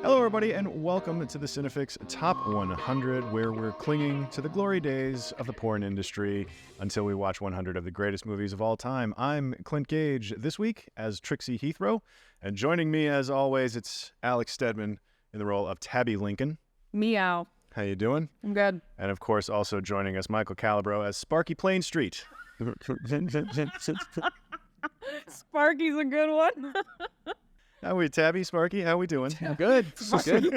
Hello, everybody, and welcome to the CineFix Top 100, where we're clinging to the glory days of the porn industry until we watch 100 of the greatest movies of all time. I'm Clint Gage this week as Trixie Heathrow, and joining me, as always, it's Alex Stedman in the role of Tabby Lincoln. Meow. How you doing? I'm good. And, of course, also joining us, Michael Calabro as Sparky Plain Street. Sparky's a good one. How we, Tabby, Sparky? How we doing? Good. Good.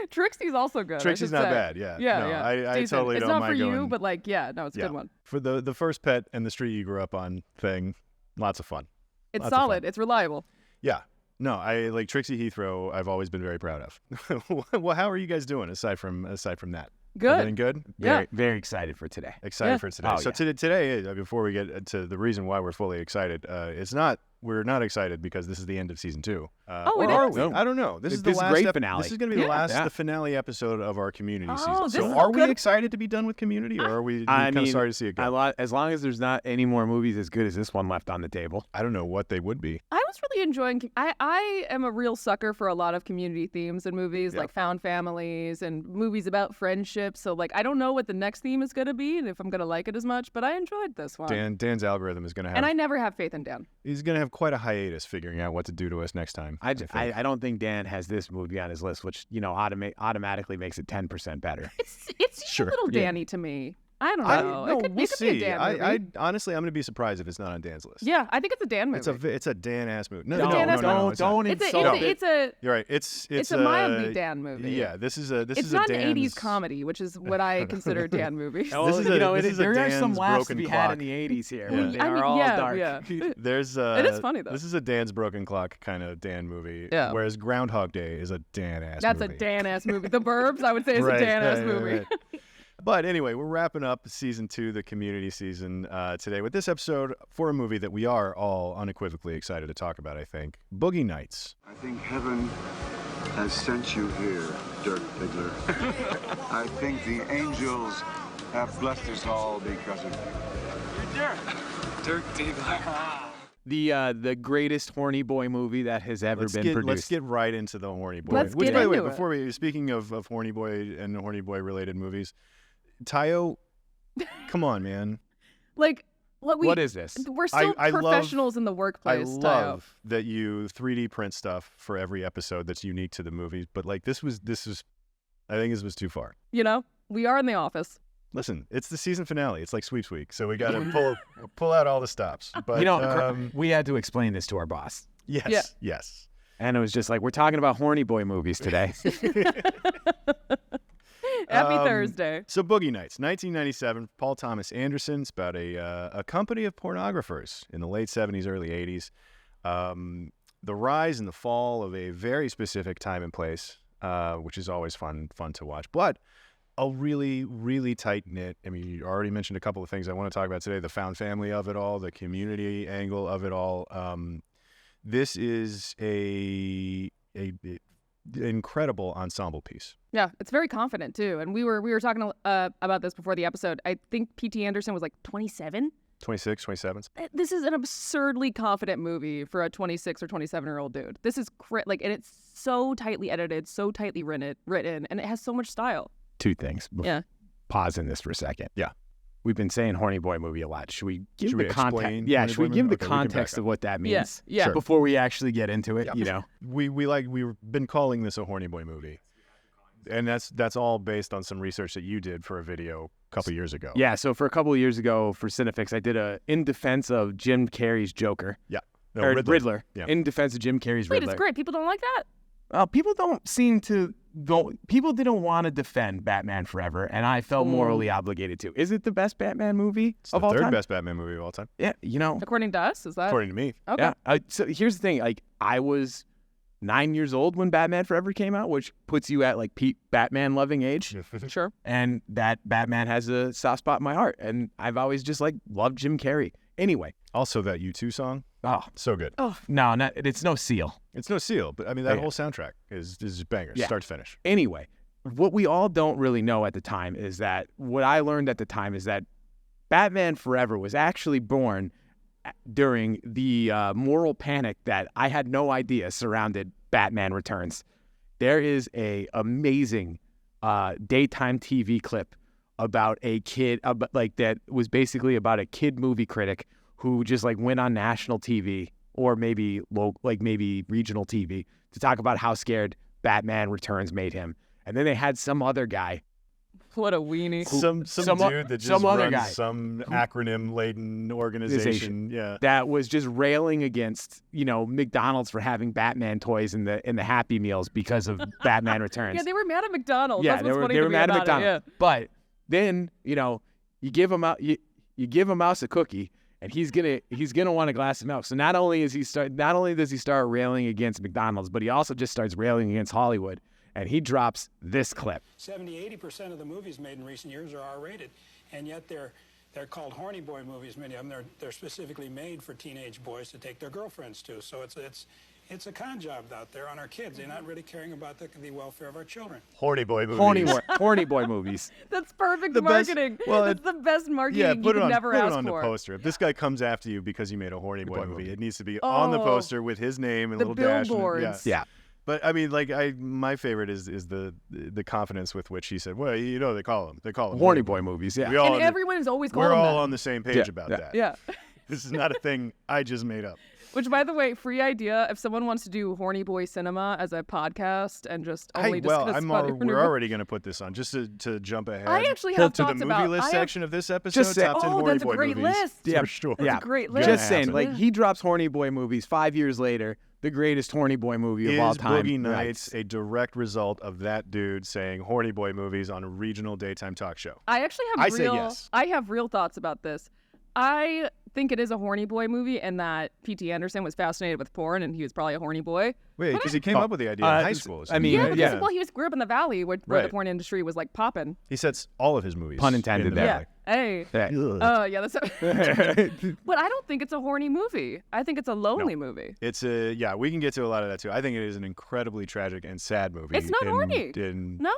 Trixie's also good. Trixie's not bad, yeah. Yeah, no, yeah. I totally it's don't not mind for going. you, but like, yeah, no, it's a good one. For the first pet and the street you grew up on thing, lots of fun. It's Lots of solid. fun. It's reliable. Yeah. No, I like Trixie Heathrow. I've always been very proud of. Well, how are you guys doing aside from that? Good. Everything good? Yeah. Very excited for today. Excited for today. Oh, So yeah. today, before we get to the reason why we're fully excited, we're not excited because this is the end of season 2. Oh, it or are is? we? I don't know. This is the This is last great finale. This is going to be Yeah. the finale episode of our Community Oh, season. this So is are we good. excited to be done with Community, or are we I kind of mean, sorry to see it go? As long as there's not any more movies as good as this one left on the table. I don't know what they would be. I was really enjoying. I am a real sucker for a lot of community themes in movies, Yeah. like found families and movies about friendship. So like, I don't know what the next theme is going to be and if I'm going to like it as much, but I enjoyed this one. Dan's algorithm is going to have. And I never have faith in Dan. He's going to have quite a hiatus figuring out what to do to us next time. I think. don't think Dan has this movie on his list, which automatically makes it 10% better. It's Sure. a little Yeah. Danny to me. I don't know. No, it could, we'll it could see. be a Dan movie. I honestly, I'm going to be surprised if it's not on Dan's list. Yeah, I think it's a Dan movie. It's a Dan ass movie. No, It's a no, Dan no, ass no, no, movie. it's not. Don't insult it. It's a You're right. It's a mildly Dan movie. Yeah, this is a It's not Dan's, an 80s comedy, which is what I consider Dan movies. Oh, This is a- this is a there are some Dan's laughs to broken be had in clock. the 80s here. Yeah. But they I are mean, all yeah, dark. yeah. There's It is funny, though. This is a Dan's broken clock kind of Dan movie. Yeah. Whereas Groundhog Day is a Dan ass That's movie. a Dan-ass movie. The Burbs, I would say, is Right, a Dan-ass right, movie. right. But anyway, we're wrapping up season 2, the Community season, today with this episode for a movie that we are all unequivocally excited to talk about, I think. Boogie Nights. I think heaven has sent you here, Dirk Diggler. I think the angels have blessed us all because of you. Dirk Diggler. The greatest horny boy movie that has ever been produced. Let's get right into the Horny Boy. Let's Which, get by the way, into it. before we, speaking of Horny Boy and Horny Boy related movies, Tayo, come on, man. Like, What is this? We're still I love- professionals in the I workplace, love that you 3D print stuff for every episode that's unique to the movies, but like this was, I think this was too far. You know, we are in the office. Listen, it's the season finale. It's like sweeps week, so we got to pull out all the stops. But we had to explain this to our boss. yes, Yeah. yes. And it was just like, we're talking about horny boy movies today. Happy Thursday. So Boogie Nights, 1997, Paul Thomas Anderson. It's about a company of pornographers in the late 70s, early 80s. The rise and the fall of a very specific time and place, which is always fun to watch. But a really, really tight-knit, I mean, you already mentioned a couple of things I want to talk about today, the found family of it all, the community angle of it all. This is a incredible ensemble piece. Yeah, it's very confident too. And we were talking about this before the episode. I think P.T. Anderson was like 27. 26, 27. This is an absurdly confident movie for a 26 or 27-year-old dude. This is and it's so tightly edited, so tightly written, and it has so much style. Two things. Yeah. Pause in this for a second. Yeah. We've been saying horny boy movie a lot. Should we give Should the we context? explain Yeah, horny should we boy give movie? the Okay, we can back context up. of what that means? Yeah. Sure. Before we actually get into it, Yeah. you know. We've been calling this a horny boy movie, and that's all based on some research that you did for a video a couple years ago. Yeah, so for a couple of years ago for CineFix, I did a in defense of Jim Carrey's Joker. Yeah. No, Or Riddler. Riddler. Yeah. In defense of Jim Carrey's Wait, Riddler. it's great. People don't like that? People don't seem to go. People didn't want to defend Batman Forever, and I felt morally obligated to. Is it the best Batman movie It's of the all third time? best Batman movie of all time, Yeah, you know. According to us, is that? according to me. Okay. Yeah. So here's the thing. Like, I was 9 years old when Batman Forever came out, which puts you at like peak Batman loving age. Sure. And that Batman has a soft spot in my heart, and I've always just like loved Jim Carrey. Anyway. Also, that U2 song, Oh so good. no, it's no Seal. It's no Seal, but I mean that Yeah. whole soundtrack is bangers, Yeah. start to finish. Anyway, what we all don't really know at the time is that what I learned at the time is that Batman Forever was actually born during the moral panic that I had no idea surrounded Batman Returns. There is a amazing daytime TV clip about a kid, that was basically about a kid movie critic who just like went on national TV or maybe maybe regional TV to talk about how scared Batman Returns made him. And then they had some other guy. What a weenie. Some dude that just some other runs guy. some acronym-laden organization. Yeah. That was just railing against, McDonald's for having Batman toys in the Happy Meals because of Batman Returns. Yeah, they were mad at McDonald's. Yeah, That's what's they funny were to me mad at about it, McDonald's. yeah. But then, you give him out you give a mouse a cookie and he's gonna want a glass of milk. So not only does he start railing against McDonald's, but he also just starts railing against Hollywood. And he drops this clip. 70-80% of the movies made in recent years are R-rated, and yet they're called horny boy movies. Many of them they're specifically made for teenage boys to take their girlfriends to. So it's a con job out there on our kids. They're not really caring about the welfare of our children. Horny boy movies. Horny boy movies. That's perfect The best- marketing. well, That's the best marketing Yeah, you put could it on, never put it ask on for. the poster. If this guy comes after you because you made a horny boy movie, it needs to be Oh. on the poster with his name and a The little dash. billboards. Yeah. But I mean, my favorite is the confidence with which he said, "Well, they call them Horny boy movies, yeah. We all And everyone is always we're calling all them. on the same page about that. Yeah. This is not a thing I just made up. Which, by the way, free idea. If someone wants to do Horny Boy Cinema as a podcast and just only discuss we're already going to put this on just to jump ahead. I actually have to the thoughts movie about list I have- section of this episode. Just say- top 10 Oh, horny that's a boy great movies. list. Yeah, For sure. Yeah. a great list. Just saying, Happen. he drops horny boy movies 5 years later. The greatest horny boy movie of all Is time. Boogie Nights a direct result of that dude saying horny boy movies on a regional daytime talk show? I actually have I say yes. I have real thoughts about this. I think it is a horny boy movie and that P.T. Anderson was fascinated with porn and he was probably a horny boy. Wait, because he came up with the idea in high school. I mean, Yeah, yeah. because well, he grew up in the valley where the Right. porn industry was like popping. he sets all of his movies. Pun intended in the there. Yeah. valley. Hey. Yeah. Yeah, that's. But I don't think it's a horny movie. I think it's a lonely movie. It's we can get to a lot of that too. I think it is an incredibly tragic and sad movie. It's not horny. No.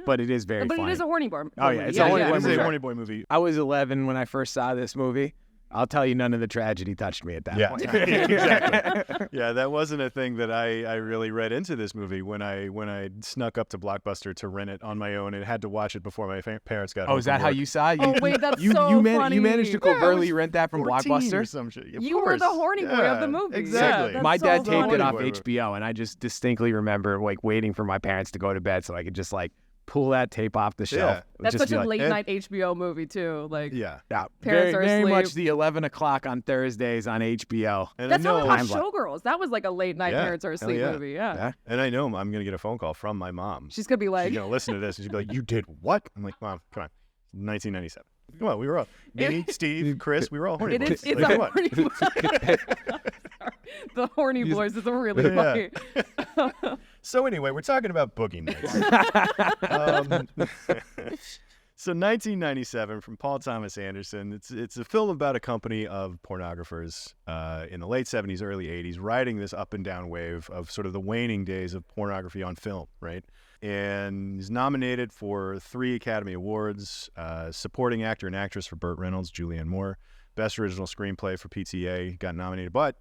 But it is very But funny. it is a horny boy. Oh, yeah, it's a horny boy It's movie. a horny boy movie. I was 11 when I first saw this movie. I'll tell you, none of the tragedy touched me at that Yeah, point. exactly. Yeah, that wasn't a thing that I really read into this movie when I snuck up to Blockbuster to rent it on my own and had to watch it before my parents got home. Oh, is that from how work. you saw it? Oh, wait, that's you, so you funny. managed to Yeah, I was covertly rent that from 14 Blockbuster? or some shit. Of You were the course. horny boy of Yeah, the movie. Exactly. Yeah, that's My dad so taped it funny. off Horny boy. HBO, and I just distinctly remember waiting for my parents to go to bed so I could just pull that tape off the shelf. Yeah. It would That's just such be a like, late night HBO movie too. Like Yeah. Yeah, Parents very, are very much asleep. the 11 o'clock on Thursdays on HBO. And that's I how know, I watched Timeline. Showgirls. That was like a late night Yeah, parents are hell asleep yeah. movie. Yeah. Yeah. and I know I'm gonna get a phone call from my mom. She's gonna be like, She's gonna listen to this and she'll be like, "You did what?" I'm like, "Mom, come on, 1997. Come on, we were all me, Steve, Chris. We were all horny It boys. is. It's Like, a come on. horny. Sorry. The horny boys is really funny. So anyway, we're talking about Boogie Nights. So 1997 from Paul Thomas Anderson. It's a film about a company of pornographers in the late 70s, early 80s, riding this up and down wave of sort of the waning days of pornography on film, right? And he's nominated for 3 Academy Awards, supporting actor and actress for Burt Reynolds, Julianne Moore, Best Original Screenplay for PTA, got nominated, but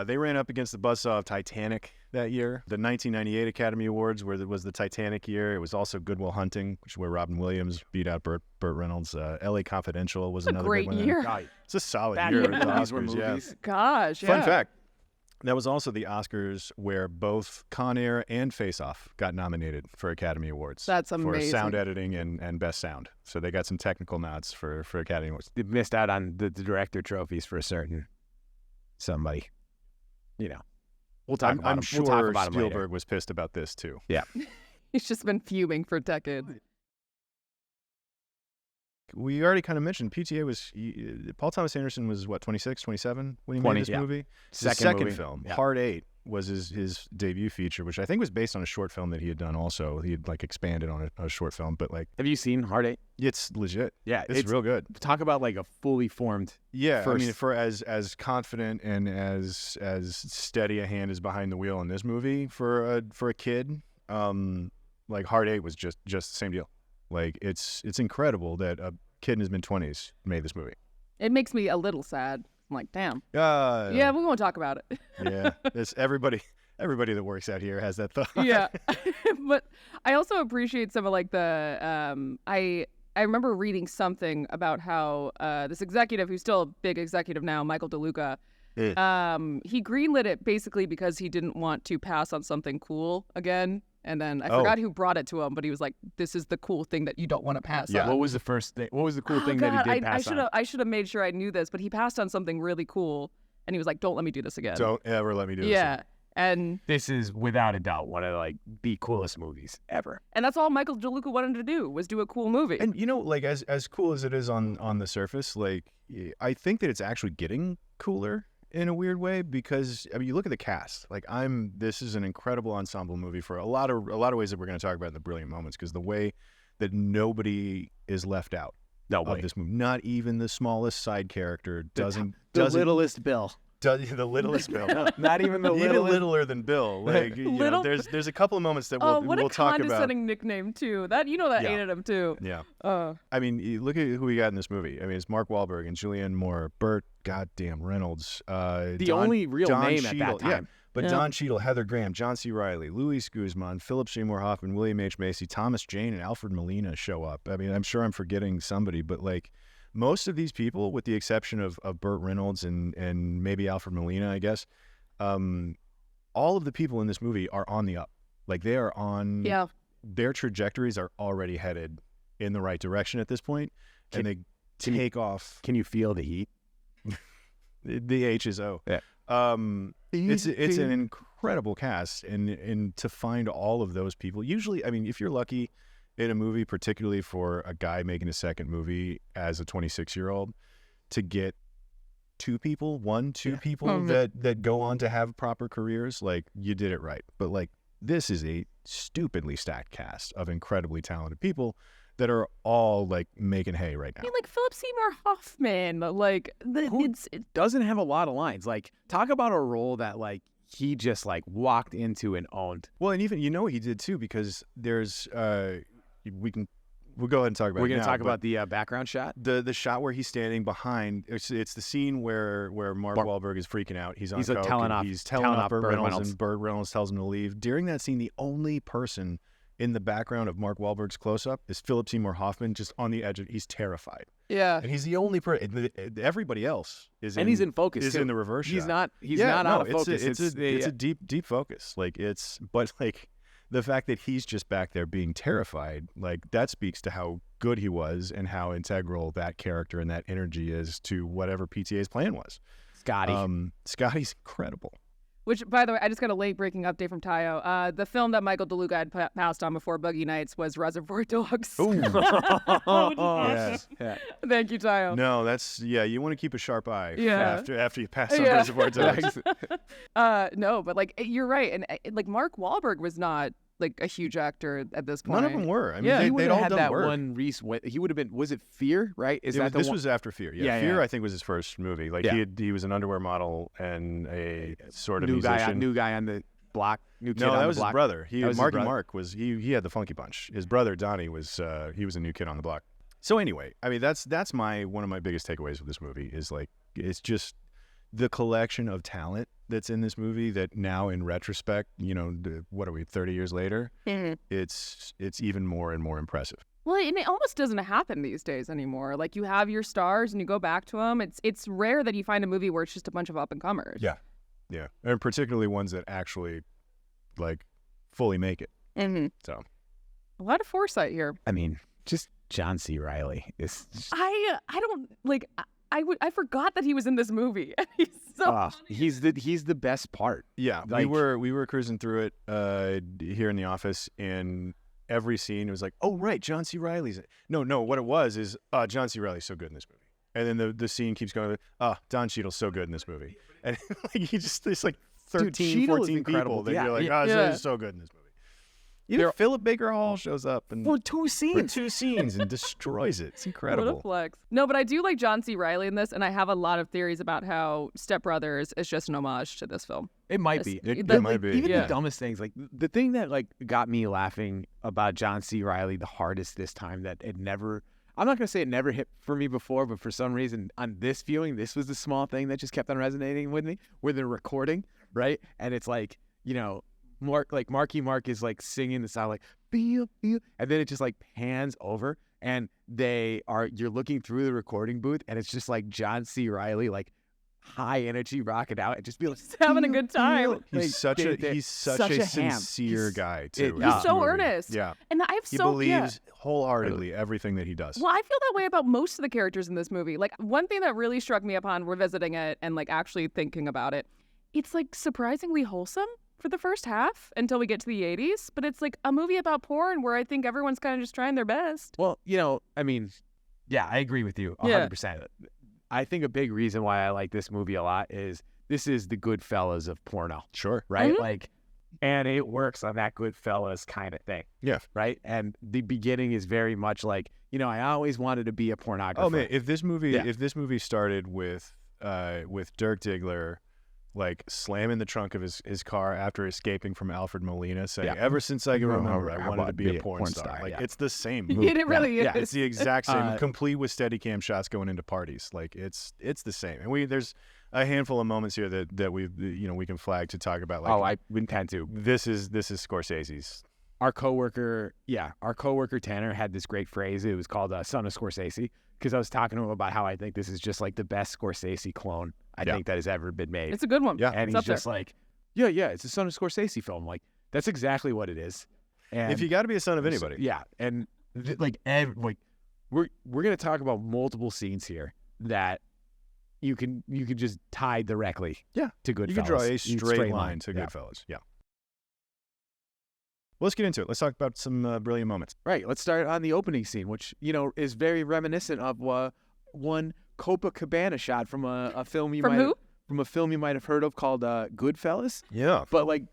they ran up against the buzzsaw of Titanic that year. The 1998 Academy Awards, where it was the Titanic year. It was also Good Will Hunting, which is where Robin Williams beat out Burt Reynolds. L.A. Confidential was another great big one. year. It's a solid Bad year year. at the Movies were Oscars, yeah. movies. Gosh. Fun yeah. fact, that was also the Oscars where both Con Air and Face Off got nominated for Academy Awards. That's For amazing. sound editing and best sound. So they got some technical nods for Academy Awards. They missed out on the director trophies for a certain somebody. We'll talk about I'm him. sure We'll talk about him later. Spielberg was pissed about this too. He's just been fuming for decades. We already kind of mentioned PTA was Paul Thomas Anderson was what, 26, 27 when he 20, made this yeah. movie. Second His second movie. film, Yeah. Hard 8, was his debut feature, which I think was based on a short film that he had done. Also, he had expanded on a short film, but Have you seen Hard 8? it's legit. Yeah, It's real good. Talk about a fully formed. Yeah, I mean, First- for as confident and as steady a hand as behind the wheel in this movie for a kid, Hard 8 was just the same deal. It's incredible that a kid in his mid-20s made this movie. It makes me a little sad. I'm like, damn. Yeah, Yeah, we won't talk about it. yeah. Everybody Everybody that works out here has that thought. Yeah. But I also appreciate some of like the I remember reading something about how this executive, who's still a big executive now, Michael DeLuca, he greenlit it basically because he didn't want to pass on something cool again. And then I forgot who brought it to him, but he was like, "This is the cool thing that you don't want to pass on." What was the first thing? What was the cool thing that he did pass on? I should have made sure I knew this, but he passed on something really cool, and he was like, "Don't let me do this again." Don't ever let me do this. Yeah, and This is without a doubt one of like the coolest movies ever. and that's all Michael DeLuca wanted to do was do a cool movie. And you know, like as cool as it is on the surface, like I think that it's actually getting cooler in a weird way because I mean, you look at the cast. Like this is an incredible ensemble movie for a lot of ways that we're going to talk about in the brilliant moments. Because the way that nobody is left out of this movie, not even the smallest side character doesn't littlest Bill. The littlest Bill. Not even the Even littlest. littler than Bill. Like you know, there's a couple of moments that what we'll a talk about. condescending nickname too. That that Yeah. hated him too. Yeah. Uh, I mean, you look at who we got in this movie. I mean, it's Mark Wahlberg and Julianne Moore, Burt goddamn Reynolds. The only real Don name at that Cheadle, time. Yeah, but Yeah. Don Cheadle, Heather Graham, John C. Reilly, Luis Guzman, Philip Seymour Hoffman, William H. Macy, Thomas Jane, and Alfred Molina show up. I mean, I'm sure I'm forgetting somebody, but like most of these people, with the exception of Burt Reynolds and maybe Alfred Molina, I guess, all of the people in this movie are on the up. Like they are on. yeah. Their trajectories are already headed in the right direction at this point, and they take off. Can you feel the heat? The H is O. Yeah. It's an incredible cast, and to find all of those people. Usually, I mean, if you're lucky in a movie, particularly for a guy making a second movie as a 26-year-old, to get two people that go on to have proper careers, like you did it right. But like this is a stupidly stacked cast of incredibly talented people that are all like making hay right now. I mean, like Philip Seymour Hoffman, like It doesn't have a lot of lines. Like, talk about a role that like he just like walked into and owned. Well, and even what he did too, because there's we'll go ahead and talk about. We're it gonna now, talk but about the background shot. the shot where he's standing behind. It's the scene where Mark Wahlberg is freaking out. He's on He's coke, telling and off- he's telling telling off off Burt Burt Reynolds, Reynolds. and Burt Reynolds tells him to leave. During that scene, the only person in the background of Mark Wahlberg's close-up is Philip Seymour Hoffman, just on the edge of. He's terrified, yeah. and he's the only person. Everybody else is, And he's in focus, Is too. in the reverse. He's shot. not. He's Yeah, not no, out of focus. It's a deep focus. Like but like the fact that he's just back there being terrified, like that speaks to how good he was and how integral that character and that energy is to whatever PTA's plan was. Scotty. Scotty's incredible. Which, by the way, I just got a late breaking update from Tayo. The film that Michael DeLuca had passed on before Boogie Nights was Reservoir Dogs. Ooh. yeah. Yeah. Thank you, Tayo. No, that's you want to keep a sharp eye Yeah. after you pass on Yeah. Reservoir Dogs. No, but like you're right, and like Mark Wahlberg was not like a huge actor at this point. None of them were. I mean, Yeah. they, He would they'd have all had done that work. one Reese. He would have been. Was it Fear? Right? Is that the This one? was after Fear. Yeah, Fear, yeah. I think, was his first movie. Like Yeah. he was an underwear model and a sort of new musician. guy on the block. New kid No, on that the was block. his brother. That was his Marky brother? Mark was he had the Funky Bunch. His brother Donnie was he was a new kid on the block. So anyway, I mean that's one of my biggest takeaways with this movie is like it's just the collection of talent that's in this movie that now in retrospect, what are we 30 years later? Mhm. It's even more and more impressive. Well, and it almost doesn't happen these days anymore. Like you have your stars and you go back to them. It's rare that you find a movie where it's just a bunch of up and comers. Yeah, and particularly ones that actually like fully make it. Mm-hmm. So A lot of foresight here. I mean, just John C. Reilly is. I don't like. I forgot that he was in this movie. He's so funny. He's the best part. yeah, Like- we were cruising through it here in the office, and every scene it was like, oh right, John C. Reilly's. No, what it was is John C. Reilly's so good in this movie, and then the scene keeps going. Don Cheadle's so good in this movie, and like there's like 13, Cheadle is 14 incredible. people that Yeah, you're like, yeah. he's so good in this movie. Even Philip Baker Hall shows up and For two for scenes. 2 scenes and destroys it. It's What a incredible. flex. No, but I do like John C. Reilly in this, and I have a lot of theories about how Step Brothers is just an homage to this film. It might be. It But, might be. Even Yeah. the dumbest things, like the thing that like got me laughing about John C. Reilly the hardest this time, that it never. I'm not gonna say it never hit for me before, but for some reason on this viewing, this was the small thing that just kept on resonating with me. Where they're recording, right, and it's like Marky Mark is like singing the song like feel, and then it just like pans over and you're looking through the recording booth and it's just like John C. Reilly like high energy rocking out and just be like Just having a good time. He's such a sincere guy too. He's so earnest. Yeah. And He believes wholeheartedly everything that he does. Well, I feel that way about most of the characters in this movie. Like, one thing that really struck me upon revisiting it and like actually thinking about it, it's like surprisingly wholesome for the first half until we get to the 80s. But it's like a movie about porn where I think everyone's kind of just trying their best. Well, I mean, yeah, I agree with you 100%. I think a big reason why I like this movie a lot is this is the Goodfellas of porno. Sure. Right? Mm-hmm. Like, and it works on that Goodfellas kind of thing. Yeah. Right? And the beginning is very much like, I always wanted to be a pornographer. Oh man, if this movie started with Dirk Diggler like slamming the trunk of his car after escaping from Alfred Molina, saying, "Ever since I can remember, I wanted to be a porn star." Like it's the same movie. It really is. Yeah, it's the exact same, complete with Steadicam shots going into parties. Like it's the same. And there's a handful of moments here that we can flag to talk about. Like, I intend to. This is Scorsese's. Our coworker Tanner had this great phrase. It was called "Son of Scorsese," because I was talking to him about how I think this is just like the best Scorsese clone I think that has ever been made. It's a good one. Yeah. And he's just like, yeah, it's a Son of Scorsese film. Like, that's exactly what it is. And if you got to be a son of anybody. Yeah. And we're going to talk about multiple scenes here that you can just tie directly to Goodfellas. You can draw a straight line to Goodfellas. Yeah. Well, let's get into it. Let's talk about some brilliant moments. Right. Let's start on the opening scene, which, is very reminiscent of one Copacabana shot from a film you might have heard of called Goodfellas. Yeah. But like,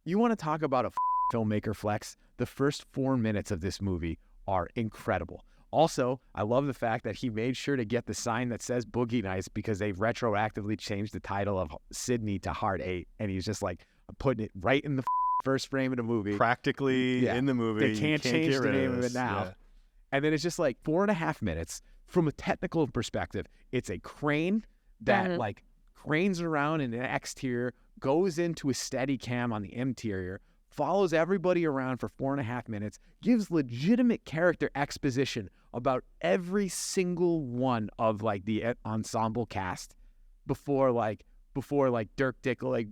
you want to talk about a filmmaker flex? The first 4 minutes of this movie are incredible. Also, I love the fact that he made sure to get the sign that says Boogie Nights because they've retroactively changed the title of Sydney to Hard 8, and he's just like putting it right in the first frame of the movie. Practically in the movie. They can't change the name of it now. Yeah. And then it's just like 4.5 minutes. From a technical perspective, it's a crane that like cranes around in the exterior, goes into a steady cam on the interior, follows everybody around for 4.5 minutes, gives legitimate character exposition about every single one of like the ensemble cast before Dirk Diggler,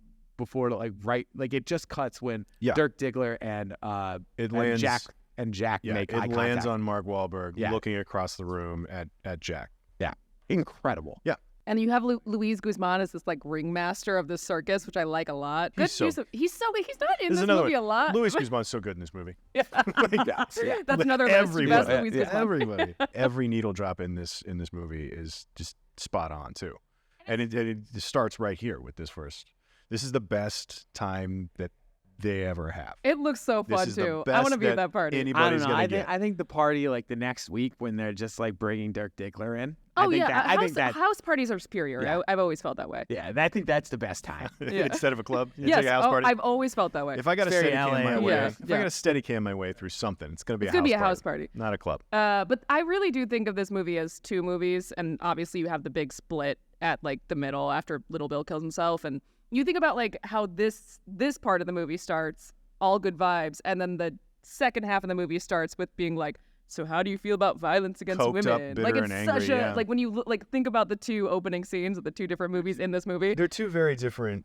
it just cuts when Dirk Diggler and Jack make eye contact. It lands on Mark Wahlberg looking across the room at Jack. Yeah. Incredible. Yeah. And you have Luis Guzman as this like ringmaster of the circus, which I like a lot. He's not in this movie a lot. Luis Guzman's so good in this movie. Yeah. That's another list. Best Luis Guzman. Everybody. Every needle drop in this movie is just spot on too. And it starts right here with this first. This is the best time that they ever have. It looks so fun too. I want to be at that party. Anybody's gonna get. I think the party like the next week when they're just like bringing Dirk Diggler in. House parties are superior. Yeah. I've always felt that way. Yeah, I think that's the best time. Instead of a club. Yes, take a house party. I've always felt that way. If I got to steady cam my way through something, it's gonna be a house party, not a club. But I really do think of this movie as two movies, and obviously you have the big split at like the middle after Little Bill kills himself, and you think about like how this part of the movie starts, all good vibes, and then the second half of the movie starts with being like, so how do you feel about violence against Coked women? up, bitter, like it's and angry, such a like when you think about the two opening scenes of the two different movies in this movie. They're two very different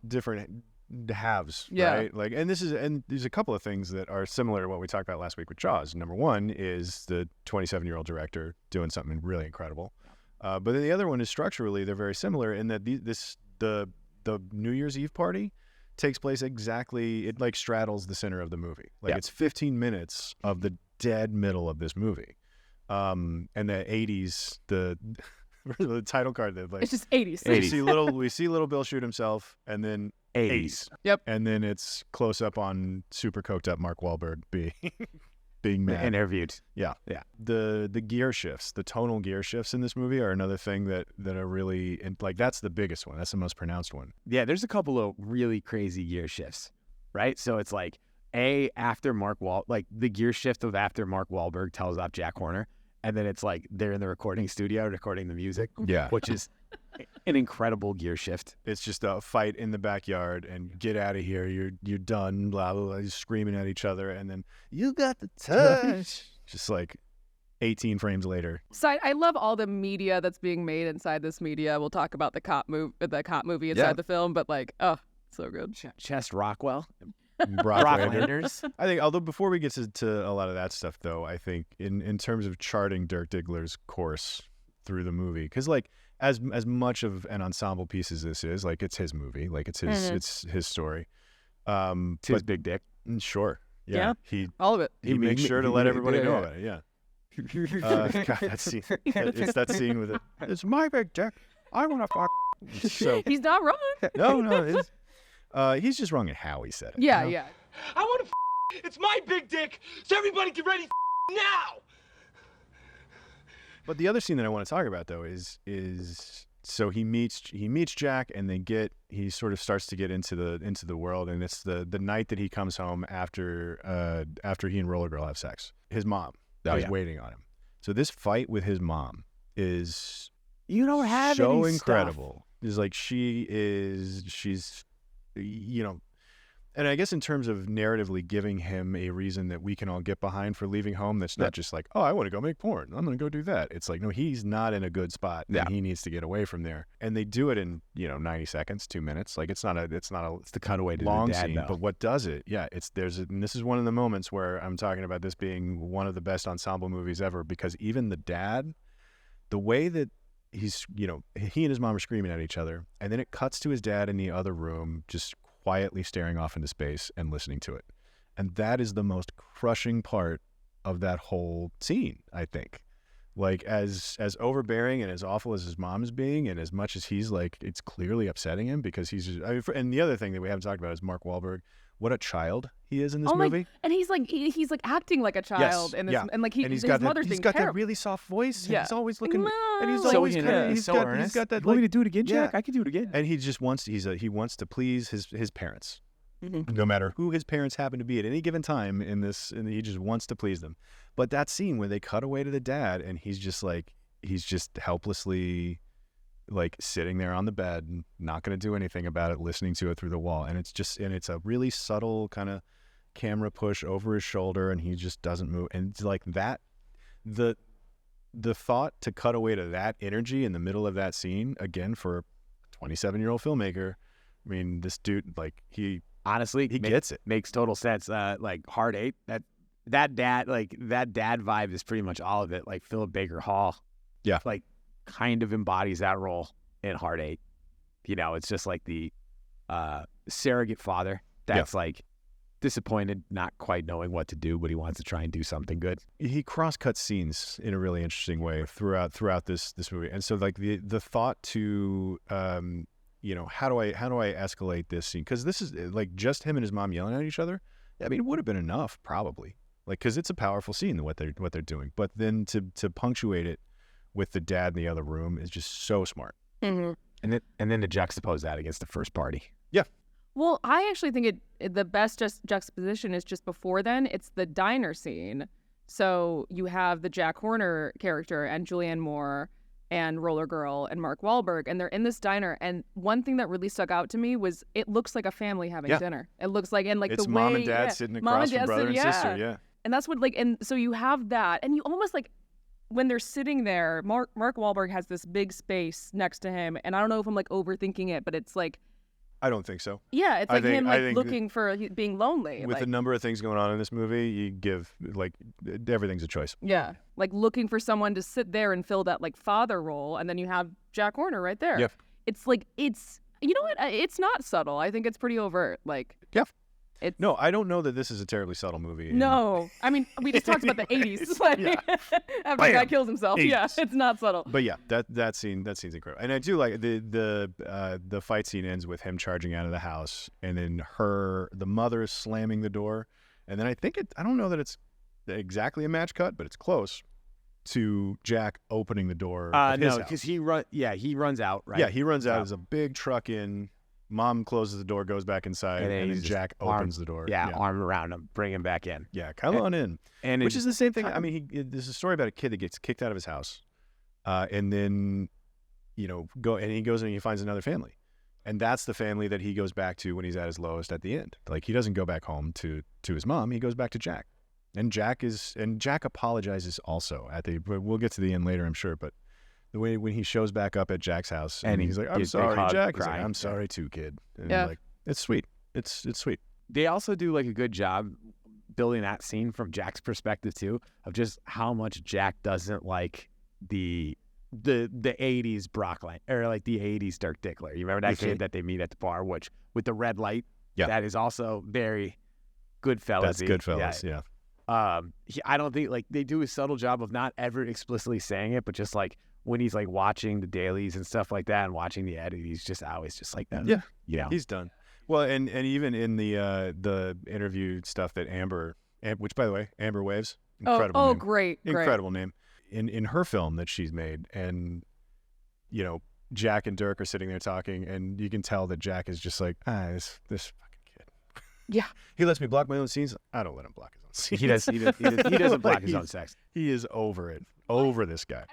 halves, right? Like, and there's a couple of things that are similar to what we talked about last week with Jaws. Number one is the 27-year-old director doing something really incredible, but then the other one is structurally they're very similar in that the New Year's Eve party takes place exactly, it like straddles the center of the movie. Like it's 15 minutes of the dead middle of this movie. And the 80s, the title card, that like it's just 80s. We see little Bill shoot himself, and then 80s. Yep. And then it's close up on super coked up Mark Wahlberg being mad. Interviewed. Yeah. The gear shifts, the tonal gear shifts in this movie are another thing that are really, like, that's the biggest one. That's the most pronounced one. Yeah, there's a couple of really crazy gear shifts, right? So it's like after the gear shift of after Mark Wahlberg tells off Jack Horner, and then it's like they're in the recording studio recording the music. Yeah. Which is An incredible gear shift. It's just a fight in the backyard and get out of here. You're done. Blah blah blah. He's screaming at each other, and then you got the touch. Just like 18 frames later. So I love all the media that's being made inside this media. We'll talk about the cop movie inside the film, but like, oh, so good. Chest Rockwell. Brock Landers. I think, although before we get to a lot of that stuff, though, I think in terms of charting Dirk Diggler's course through the movie, because like as much of an ensemble piece as this is, like it's his movie, like it's his story. It's his big dick. Sure. Yeah. All of it. He makes sure to let everybody know about it. Yeah. God, that scene. It's that scene with it. It's my big dick. I want to fuck. So He's not wrong. no. He's just wrong in how he said it. Yeah, you know? yeah. I want to It's my big dick, so everybody get ready now! But the other scene that I want to talk about, though, is so he meets Jack, and he sort of starts to get into the world, and it's the night that he comes home after he and Roller Girl have sex. His mom is waiting on him. So this fight with his mom is You don't have so any incredible. It's like she's and I guess in terms of narratively giving him a reason that we can all get behind for leaving home, that's not just like, oh, I want to go make porn, I'm going to go do that. It's like, no, he's not in a good spot. Yeah. And he needs to get away from there. And they do it in 90 seconds, 2 minutes. Like it's the cutaway to long the dad, scene, though. but what does it? Yeah, and this is one of the moments where I'm talking about this being one of the best ensemble movies ever, because even the dad, the way that he's, he and his mom are screaming at each other, and then it cuts to his dad in the other room just quietly staring off into space and listening to it. And that is the most crushing part of that whole scene, I think. Like as overbearing and as awful as his mom is being, and as much as he's like, it's clearly upsetting him because he's just, and the other thing that we haven't talked about is Mark Wahlberg. What a child he is in this movie. And he's like acting like a child, and like his mother's being got that terrible. really soft voice. Yeah. He's always looking, and he's So always earnest. he's got that. You want me to do it again, yeah. Jack? I can do it again. And he just wants he wants to please his parents, Mm-hmm. no matter who his parents happen to be at any given time in this. And he just wants to please them. But that scene where they cut away to the dad, and he's just helplessly like sitting there on the bed, not going to do anything about it, listening to it through the wall, and it's a really subtle kind of camera push over his shoulder, and he just doesn't move, and it's like that. The thought to cut away to that energy in the middle of that scene, again, for a 27-year-old filmmaker, I mean, this dude, like, he honestly gets it. Makes total sense. Like Hard Eight, that dad vibe is pretty much all of it. Like Philip Baker Hall, like kind of embodies that role in Hard Eight. It's just like the surrogate father that's like disappointed, not quite knowing what to do, but he wants to try and do something good. He cross-cuts scenes in a really interesting way throughout this movie, and so like the thought to how do I escalate this scene, because this is like just him and his mom yelling at each other. I mean, it would have been enough probably, like, because it's a powerful scene what they're doing, but then to punctuate it with the dad in the other room is just so smart. Mm-hmm. And then to juxtapose that against the first party. Yeah. Well, I actually think the best juxtaposition is just before then. It's the diner scene. So you have the Jack Horner character and Julianne Moore and Roller Girl and Mark Wahlberg, and they're in this diner. And one thing that really stuck out to me was it looks like a family having dinner. It looks like, and like it's the way mom and dad sitting across from brother and sister. Yeah. And that's what, like, and so you have that, and you almost like, when they're sitting there, Mark Wahlberg has this big space next to him, and I don't know if I'm like overthinking it, but it's like, I don't think so. yeah, it's like him like looking for being lonely. With like, the number of things going on in this movie, you give, like, everything's a choice. yeah, like looking for someone to sit there and fill that like father role, and then you have Jack Horner right there. Yeah. It's like, you know what? It's not subtle. I think it's pretty overt. Like, Yeah. It's, No, I don't know that this is a terribly subtle movie. No, I mean, we just talked about the 80s. Like, after the guy kills himself. 80s. Yeah, it's not subtle. But yeah, that scene's incredible, and I do like the fight scene ends with him charging out of the house, and then the mother is slamming the door, and then I don't know that it's exactly a match cut, but it's close to Jack opening the door. Of his No, because he runs out. Right. Yeah, he runs out. There's a big truck in. Mom closes the door, goes back inside, and then Jack opens the door. Yeah, arm around him, bring him back in. Yeah, come on in. And which is the same thing. I mean, there's a story about a kid that gets kicked out of his house, and then, he goes and he finds another family. And that's the family that he goes back to when he's at his lowest at the end. Like, he doesn't go back home to his mom. He goes back to Jack. And Jack apologizes also we'll get to the end later, I'm sure. But the way when he shows back up at Jack's house and he's like, I'm sorry, Jack. He's like, I'm sorry too, kid. And like, it's sweet. It's sweet. They also do like a good job building that scene from Jack's perspective too, of just how much Jack doesn't like the 80s Brock line, or like the 80s Dirk Diggler. You remember that kid that they meet at the bar, which with the red light? Yeah. That is also very Goodfellas. That's Goodfellas, yeah. I don't think, like, they do a subtle job of not ever explicitly saying it, but just like when he's like watching the dailies and stuff like that and watching the edit, he's just always just like that. Yeah. You know? He's done. Well, and even in the interview stuff that which by the way, Amber Waves, incredible name. Great. Incredible name. In her film that she's made, and Jack and Dirk are sitting there talking, and you can tell that Jack is just like, this fucking kid. Yeah. He lets me block my own scenes. I don't let him block his own scenes. He doesn't block his own sex. He is over it. Over this guy.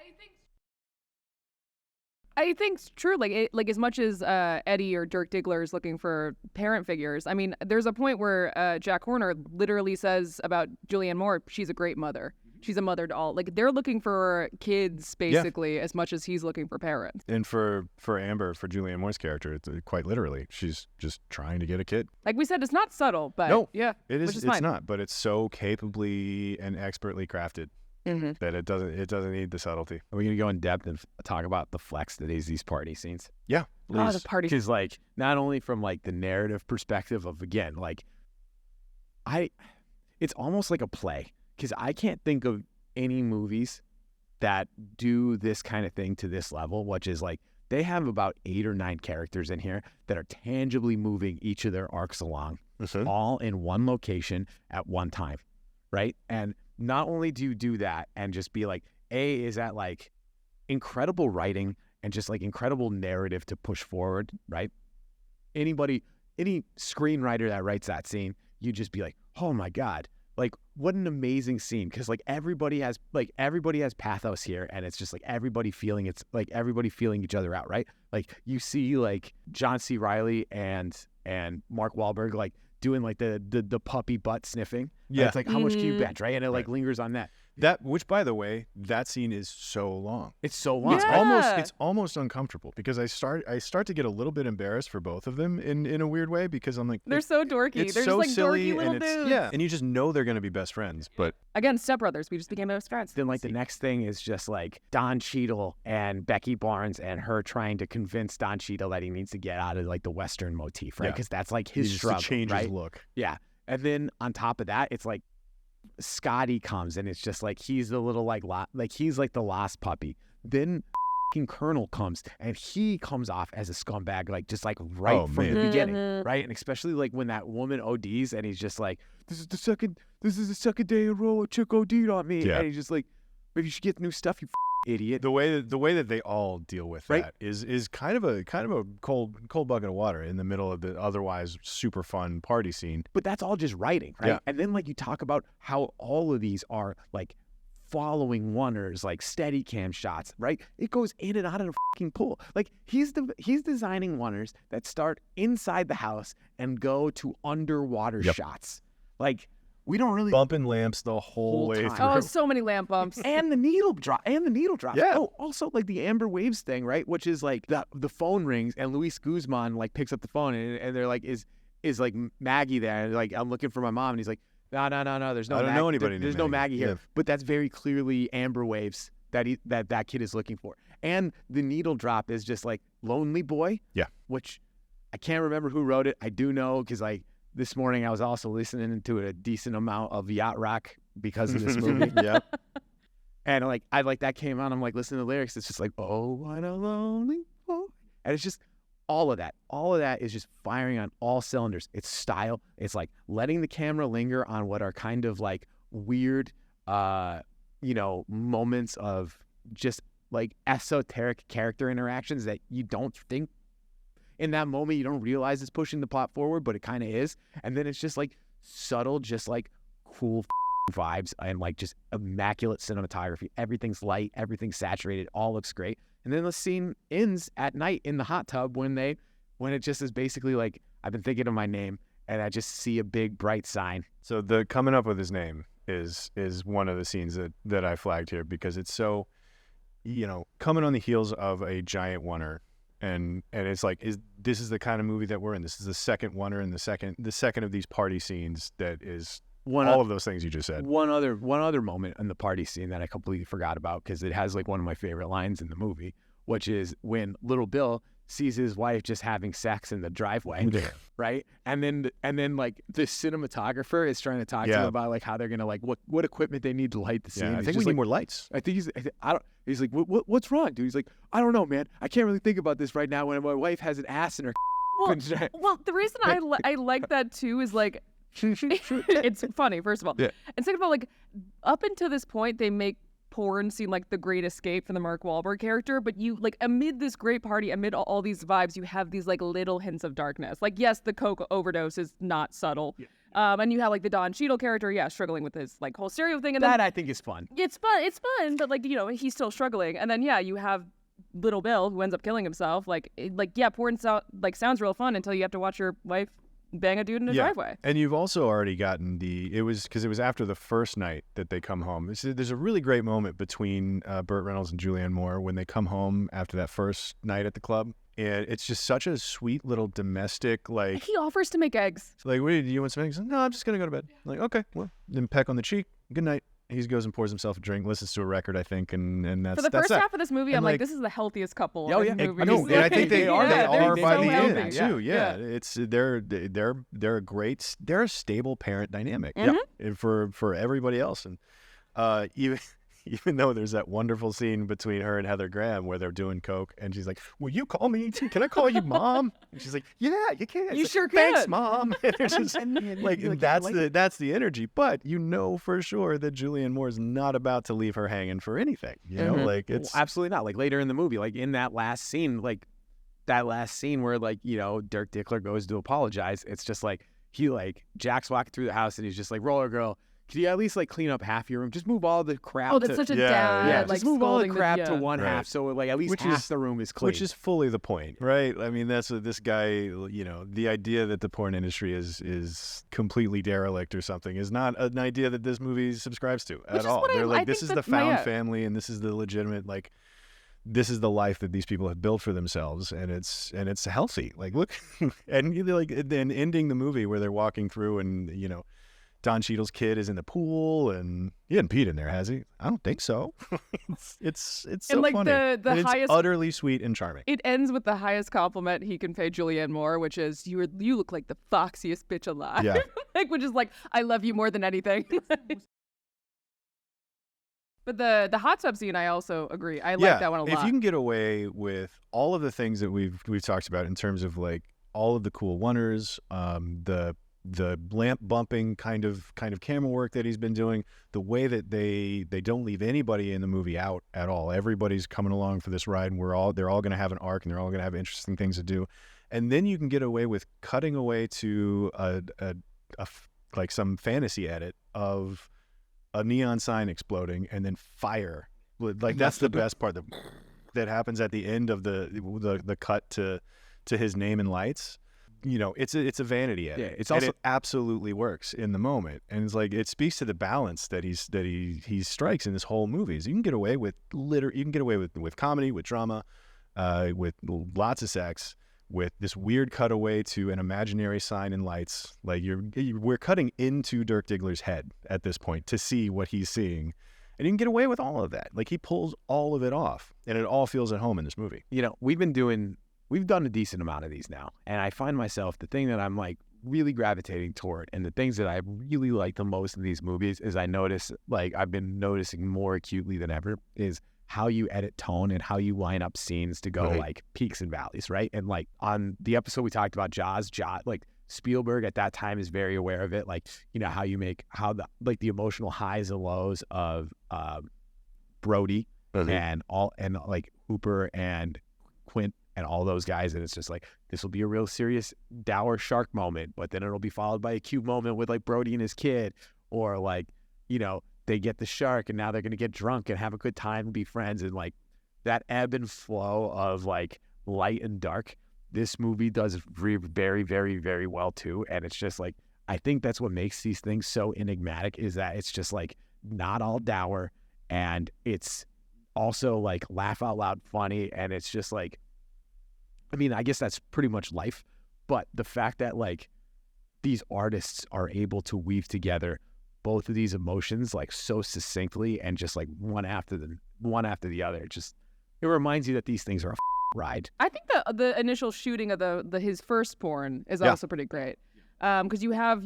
I think it's true. Like as much as Eddie or Dirk Diggler is looking for parent figures, I mean, there's a point where Jack Horner literally says about Julianne Moore, she's a great mother. She's a mother to all. Like, they're looking for kids basically as much as he's looking for parents. And for Amber, for Julianne Moore's character, it's quite literally, she's just trying to get a kid. Like we said, it's not subtle, but no, yeah, it is. Which is it's fine. not, but it's so capably and expertly crafted. That it doesn't need the subtlety. Are we gonna go in depth and talk about the flex that is these party scenes? Yeah, please. Oh, the party. Because like not only from like the narrative perspective of, again, like it's almost like a play, because I can't think of any movies that do this kind of thing to this level, which is like they have about 8 or 9 characters in here that are tangibly moving each of their arcs along, all in one location at one time, right? And not only do you do that and just be like, is that like incredible writing and just like incredible narrative to push forward, right? Any screenwriter that writes that scene, you just be like, oh my God, like what an amazing scene. Cause like everybody has pathos here, and it's just like everybody feeling each other out, right? Like you see like John C. Reilly and Mark Wahlberg like doing like the puppy butt sniffing. Yeah. It's like, how much do you bet, right? And it like lingers on that. Which, by the way, that scene is so long. It's so long. It's almost uncomfortable, because I start to get a little bit embarrassed for both of them in a weird way, because I'm like, they're so dorky. It's they're so just like silly, dorky little and dudes. Yeah, and you just know they're gonna be best friends. But again, stepbrothers, we just became best friends. Then like the next thing is just like Don Cheadle and Becky Barnes and her trying to convince Don Cheadle that he needs to get out of like the Western motif, right? Because that's like his struggle, to change right? his look. Yeah. And then on top of that, it's like Scotty comes, and it's just like he's the little he's like the lost puppy. Then Colonel comes, and he comes off as a scumbag, like just like from the beginning, right? And especially like when that woman ODs, and he's just like, this is the second day in a row a chick OD'd on me, and he's just like, maybe you should get new stuff, you idiot. The way that they all deal with that is kind of a cold bucket of water in the middle of the otherwise super fun party scene. But that's all just writing, right? Yeah. And then like you talk about how all of these are like following oneers, like steady cam shots, right? It goes in and out of the fucking pool. Like he's designing oneers that start inside the house and go to underwater shots. Like we don't really bumping lamps the whole way through. Oh, so many lamp bumps. and the needle drop. Yeah. Oh, also like the Amber Waves thing, right? Which is like the phone rings and Luis Guzman like picks up the phone and they're like, is like Maggie there? And like, I'm looking for my mom, and he's like, no, there's no. I don't know anybody. There's no Maggie here. Yeah. But that's very clearly Amber Waves that kid is looking for. And the needle drop is just like Lonely Boy. Yeah. Which I can't remember who wrote it. I do know because like this morning I was also listening to a decent amount of yacht rock because of this movie. Yeah. And like that came on. I'm like listening to the lyrics. It's just like, oh, what a lonely boy. And it's just all of that. All of that is just firing on all cylinders. It's style. It's like letting the camera linger on what are kind of like weird, moments of just like esoteric character interactions that you don't think in that moment, you don't realize it's pushing the plot forward, but it kind of is. And then it's just like subtle, just like cool vibes and like just immaculate cinematography. Everything's light, everything's saturated, all looks great. And then the scene ends at night in the hot tub when it just is basically like, I've been thinking of my name, and I just see a big bright sign. So the coming up with his name is one of the scenes that I flagged here, because it's so, coming on the heels of a giant oneer, and it's like, this is the kind of movie that we're in. This is the second oneer, and the second of these party scenes that is all of those things you just said. One other moment in the party scene that I completely forgot about, because it has like one of my favorite lines in the movie, which is when Little Bill sees his wife just having sex in the driveway, right? And then like the cinematographer is trying to talk to him about like how they're gonna like what equipment they need to light the scene. Yeah, I think we need more lights. He's like, what's wrong, dude? He's like, I don't know, man. I can't really think about this right now when my wife has an ass in her. Well, the reason I like that too is like, it's funny, first of all. Yeah. And second of all, like, up until this point, they make porn seem like the great escape from the Mark Wahlberg character, but you, like, amid this great party, amid all these vibes, you have these, like, little hints of darkness. Like, yes, the coke overdose is not subtle. Yeah. And you have, like, the Don Cheadle character, struggling with his, like, whole stereo thing. And that I think is fun. It's fun, but, like, he's still struggling. And then, you have Little Bill, who ends up killing himself. Porn sounds real fun until you have to watch your wife bang a dude in a driveway. And you've also already gotten it was after the first night that they come home. There's a really great moment between Burt Reynolds and Julianne Moore when they come home after that first night at the club. And it's just such a sweet little domestic, like... He offers to make eggs. Like, do you want some eggs? No, I'm just going to go to bed. Like, okay, well, then peck on the cheek. Good night. He goes and pours himself a drink, listens to a record, I think, and that's for the first that. half of this movie. I'm like, this is the healthiest couple. in the movie. And I think they are. They are by so the healthy. end too. Yeah, it's they're a great. They're a stable parent dynamic. Mm-hmm. Yeah, for everybody else, and even though there's that wonderful scene between her and Heather Graham where they're doing coke, and she's like, "Will you call me? Can I call you mom?" And she's like, "Yeah, you can." You sure can. Thanks, can. mom. And it's just that's the energy. But you know for sure that Julianne Moore is not about to leave her hanging for anything. You know, like it's absolutely not. Like later in the movie, like in that last scene, where like Dirk Dickler goes to apologize. It's just like Jack's walking through the house and he's just like, "Roller girl, can you at least like clean up half your room? Just move all the crap." Oh, that's such a dad. Yeah. Like, just move all the crap to one. one half, so like at least half the room is clean. Which is fully the point, right? I mean, that's what this guy, the idea that the porn industry is completely derelict or something is not an idea that this movie subscribes to at all. They're like, this is the found family, and this is the legitimate, like, this is the life that these people have built for themselves, and it's healthy. Like, look, and then ending the movie where they're walking through, and Don Cheadle's kid is in the pool, and he hadn't peed in there, has he? I don't think so. it's so and like funny. The highest, it's utterly sweet and charming. It ends with the highest compliment he can pay Julianne Moore, which is you look like the foxiest bitch alive. Yeah. Which is like, I love you more than anything. But the hot tub scene, I also agree. I like that one a lot. If you can get away with all of the things that we've talked about in terms of like all of the cool oneers, the lamp bumping kind of camera work that he's been doing, the way that they don't leave anybody in the movie out at all. Everybody's coming along for this ride, and they're all going to have an arc, and they're all going to have interesting things to do. And then you can get away with cutting away to like some fantasy edit of a neon sign exploding and then fire. Like that's the best part that happens at the end of the cut to his name in lights. It's a vanity edit. Yeah, it's also, and it absolutely works in the moment, and it's like it speaks to the balance that he strikes in this whole movie. So you can get away with with comedy, with drama, with lots of sex, with this weird cutaway to an imaginary sign and lights. Like we're cutting into Dirk Diggler's head at this point to see what he's seeing, and you can get away with all of that. Like he pulls all of it off, and it all feels at home in this movie. We've done a decent amount of these now, and I find myself, the thing that I'm like really gravitating toward, and the things that I really like the most in these movies is I've been noticing more acutely than ever is how you edit tone and how you line up scenes to go like peaks and valleys, right? And like on the episode we talked about Jaws, like Spielberg at that time is very aware of it, like how the emotional highs and lows of Brody and like Hooper and Quint and all those guys, and it's just like, this will be a real serious dour shark moment, but then it'll be followed by a cute moment with like Brody and his kid, or like they get the shark and now they're gonna get drunk and have a good time and be friends, and like that ebb and flow of like light and dark, this movie does very, very, very well too. And it's just like, I think that's what makes these things so enigmatic, is that it's just like not all dour, and it's also like laugh out loud funny. And it's just like, I mean, I guess that's pretty much life, but the fact that like these artists are able to weave together both of these emotions like so succinctly and just like one after the other, it reminds you that these things are a ride. I think the initial shooting of his first porn is also pretty great. Because you have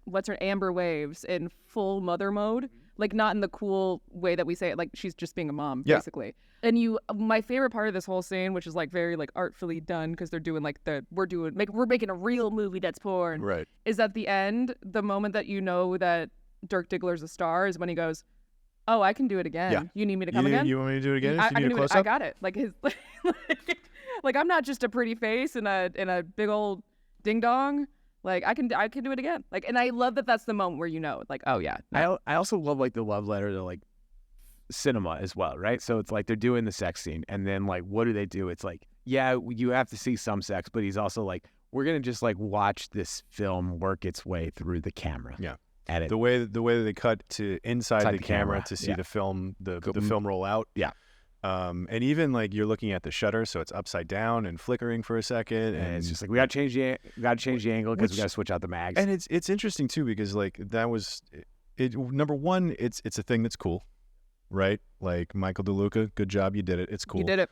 what's her Amber Waves in full mother mode, like not in the cool way that we say it, like she's just being a mom basically. And my favorite part of this whole scene, which is like very like artfully done, because they're doing like we're making a real movie that's porn, Right. is at the end, the moment that you know that Dirk Diggler's a star is when he goes, "Oh, I can do it again. Yeah. You need me to come again? You want me to do it again? I If you can need a do it. close I up? got it." Like his, like I'm not just a pretty face and a big old ding dong. Like I can do it again. Like, and I love that that's the moment where you know, like, oh yeah. I also love like the love letter to like cinema as well, right? So it's like they're doing the sex scene, and then like what do they do? It's like, yeah, you have to see some sex, but he's also like, we're gonna just like watch this film work its way through the camera. Yeah. Edit. The way that they cut to inside the camera to see yeah. the film, the film roll out. Yeah. And even like you're looking at the shutter, so it's upside down and flickering for a second, and it's just like we gotta change the angle because we gotta switch out the mags. And it's interesting too, because like that was it. Number one, it's a thing that's cool, right? Like Michael DeLuca, good job, you did it. It's cool. You did it.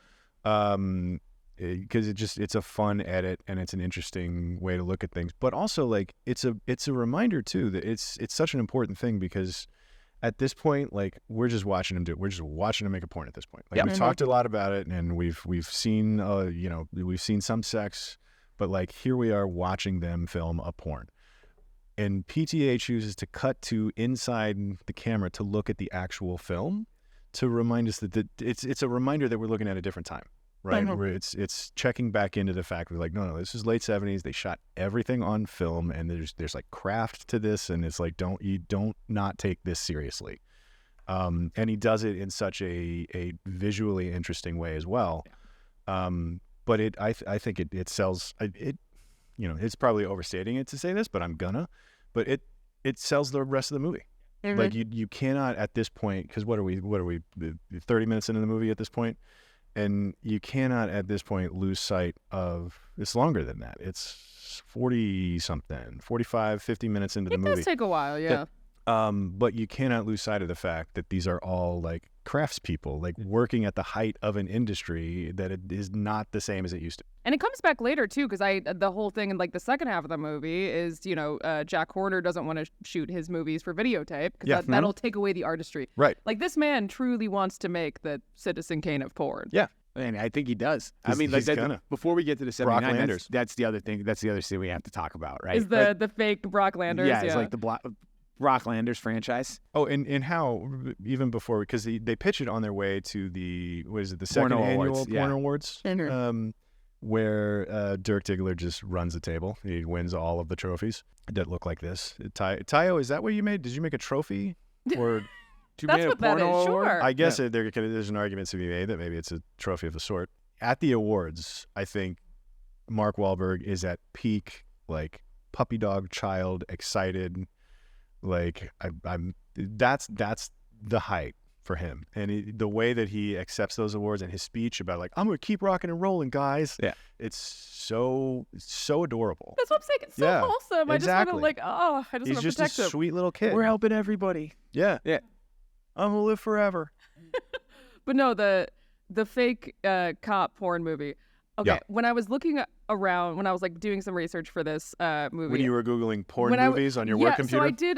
Because it's a fun edit and it's an interesting way to look at things. But also like it's a reminder too that it's such an important thing, because at this point, like we're just watching him do it. We're just watching him make a porn at this point. Like we've talked a lot about it, and we've seen we've seen some sex, but like here we are watching them film a porn. And PTA chooses to cut to inside the camera to look at the actual film, to remind us that it's a reminder that we're looking at a different time, right? Where it's checking back into the fact we're like, no, this is late 70s. They shot everything on film, and there's like craft to this, and it's like don't not take this seriously. And he does it in such a visually interesting way as well. But I think it sells it. You know, it's probably overstating it to say this, but but it sells the rest of the movie. Mm-hmm. Like you cannot at this point, because what are we 30 minutes into the movie at this point, and you cannot at this point lose sight of it's longer than that. It's 40 something, 45, 50 minutes into the movie. It does take a while, yeah. But you cannot lose sight of the fact that these are all like craftspeople, like working at the height of an industry that it is not the same as it used to. And it comes back later too, because the whole thing in like the second half of the movie is, Jack Horner doesn't want to shoot his movies for videotape because that'll take away the artistry. Right. Like this man truly wants to make the Citizen Kane of porn. Yeah. And I think he does. I mean, like before we get to the 79, that's the other thing. That's the other scene we have to talk about, right? Is the fake Brock Landers? Yeah, it's like the Brock Landers franchise. Oh, and how even before, because they pitch it on their way to the second annual Porn Awards, where Dirk Diggler just runs the table. He wins all of the trophies that look like this. Tayo, is that what you made? Did you make a trophy or? That's what that is, sure. I guess there's an argument to be made that maybe it's a trophy of a sort. At the awards, I think Mark Wahlberg is at peak, like puppy dog child, excited. Like that's the height for him, and the way that he accepts those awards and his speech about like I'm gonna keep rocking and rolling, guys. Yeah, it's so adorable. That's what I'm saying. It's so wholesome. Exactly. I just want to I just want to protect him. He's just a sweet little kid. We're helping everybody. Yeah. I'm gonna live forever. But no, the fake cop porn movie. Okay, when I was looking around, when I was like doing some research for this movie, when you were googling porn movies on your work computer, so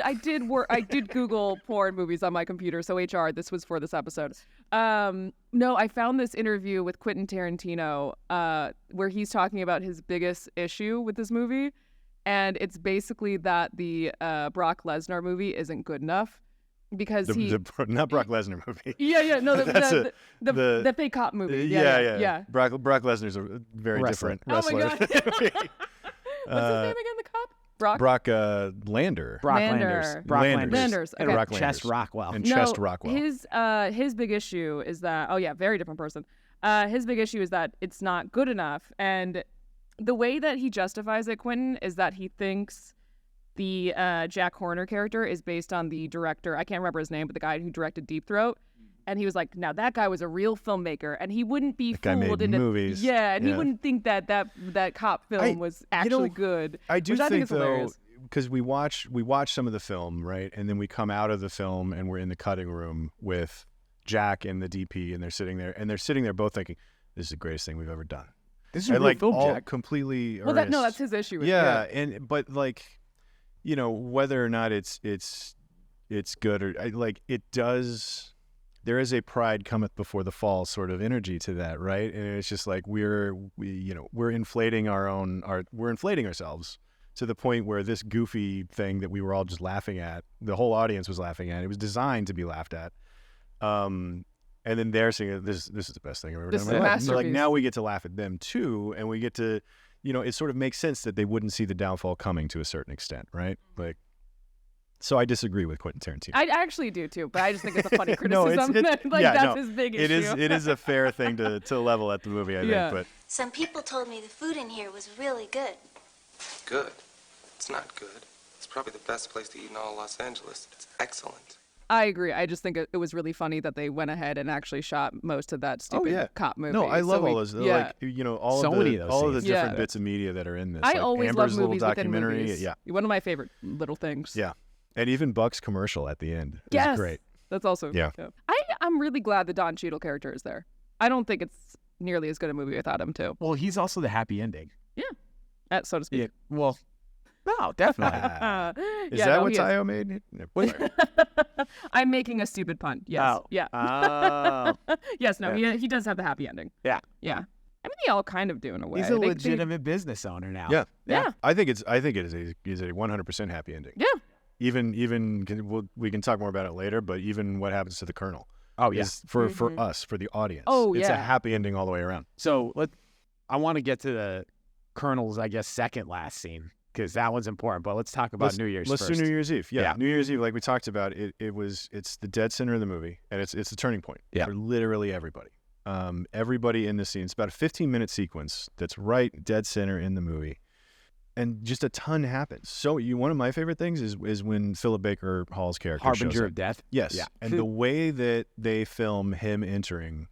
I did Google porn movies on my computer. So HR, this was for this episode. No, I found this interview with Quentin Tarantino where he's talking about his biggest issue with this movie, and it's basically that the Brock Lesnar movie isn't good enough. Because not Brock Lesnar movie. No, the fake cop movie. Yeah. Brock Lesnar's a very different wrestler. Oh my God. What's his name again? The cop? Brock Lander. Brock Lander. Landers. Brock Landers. Landers. And Okay. Brock Chest Landers. Rockwell. And No, Chest Rockwell. his big issue is that very different person. His big issue is that it's not good enough, and the way that he justifies it, Quentin, is that he thinks the Jack Horner character is based on the director. I can't remember his name, but the guy who directed Deep Throat. And he was like, now that guy was a real filmmaker, and he wouldn't be That guy fooled made into movies. Yeah, and he Yeah. wouldn't think that cop film was actually good. I do which I think think is though, hilarious. because we watch some of the film, right, and then we come out of the film and we're in the cutting room with Jack and the DP, and they're sitting there both thinking, "This is the greatest thing we've ever done." This is a And real like film, all Jack. completely. Well, that's his issue. Yeah, but like, whether or not it's good or it does. There is a pride cometh before the fall sort of energy to that, right? And it's just like we're inflating we're inflating ourselves to the point where this goofy thing that we were all just laughing at, the whole audience was laughing at. It was designed to be laughed at. And then they're saying this is the best thing I've ever This done is in a my life. So like masterpiece. now we get to laugh at them too, and we get to, it sort of makes sense that they wouldn't see the downfall coming to a certain extent, right? Like. So I disagree with Quentin Tarantino. I actually do too, but I just think it's a funny No, criticism. That's his big issue. It is a fair thing to level at the movie, I Yeah. think. But Some people told me the food in here was really good. Good? It's not good. It's probably the best place to eat in all Los Angeles. It's excellent. I agree. I just think it was really funny that they went ahead and actually shot most of that stupid cop movie. No, I love So all those. Yeah. Like all So of many of those all of the scenes. different Yeah. bits of media that are in this. I like always Amber's love little movies within documentary. movies. Yeah, One of my favorite little things. yeah, and even Buck's commercial at the end Yes. is great. That's also Yeah. I'm really glad the Don Cheadle character is there. I don't think it's nearly as good a movie without him too. Well, he's also the happy ending. So to speak. Yeah. Well, no, definitely. Is Yeah, that no, what he is. Tayo made? No, I'm making a stupid pun. Yes. Oh. Yeah. Oh. Yes. No. He does have the happy ending. Yeah. Yeah. I mean, they all kind of do in a way. He's a They- legitimate business owner now. Yeah. Yeah. I think it is a 100% happy ending. Yeah. We can talk more about it later, but even what happens to the Colonel. Oh, yeah. Is for us, for the audience. Oh, It's a yeah. happy ending all the way around. So I want to get to the Colonel's, I guess, second last scene because that one's important. But let's talk about New Year's Let's first. do New Year's Eve. Yeah. Yeah. New Year's Eve, like we talked about, it's the dead center of the movie, and it's the turning point for literally everybody. Everybody in the scene. It's about a 15-minute sequence that's right dead center in the movie, and just a ton happens. So one of my favorite things is when Philip Baker Hall's character shows Harbinger up. of Death. Yes. Yeah. And the way that they film him entering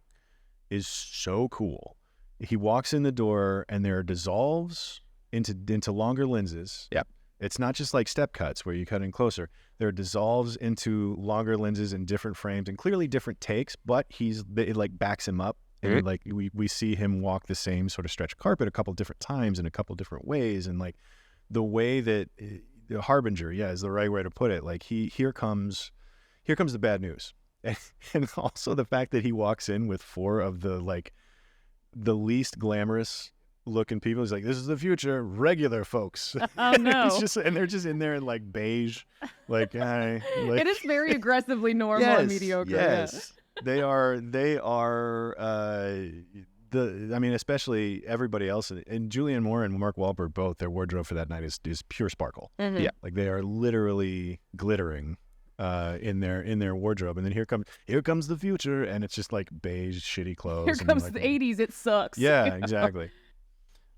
is so cool. He walks in the door and there are dissolves into longer lenses. Yep. It's not just like step cuts where you cut in closer. There are dissolves into longer lenses in different frames and clearly different takes, but it like backs him up. And like we see him walk the same sort of stretch carpet a couple different times in a couple different ways. And like the way that the Harbinger, is the right way to put it. Like here comes the bad news. And also the fact that he walks in with four of the least glamorous looking people. He's like, this is the future, regular folks. Oh no. They're just in there in like beige, like, hi. Like, It is very aggressively normal and mediocre. Yes. They are especially everybody else, and Julianne Moore and Mark Wahlberg both, their wardrobe for that night is pure sparkle. Mm-hmm. Yeah. Like they are literally glittering in their wardrobe, and then here comes the future, and it's just like beige shitty clothes. Here and comes like, the 80s. It sucks. Yeah, exactly.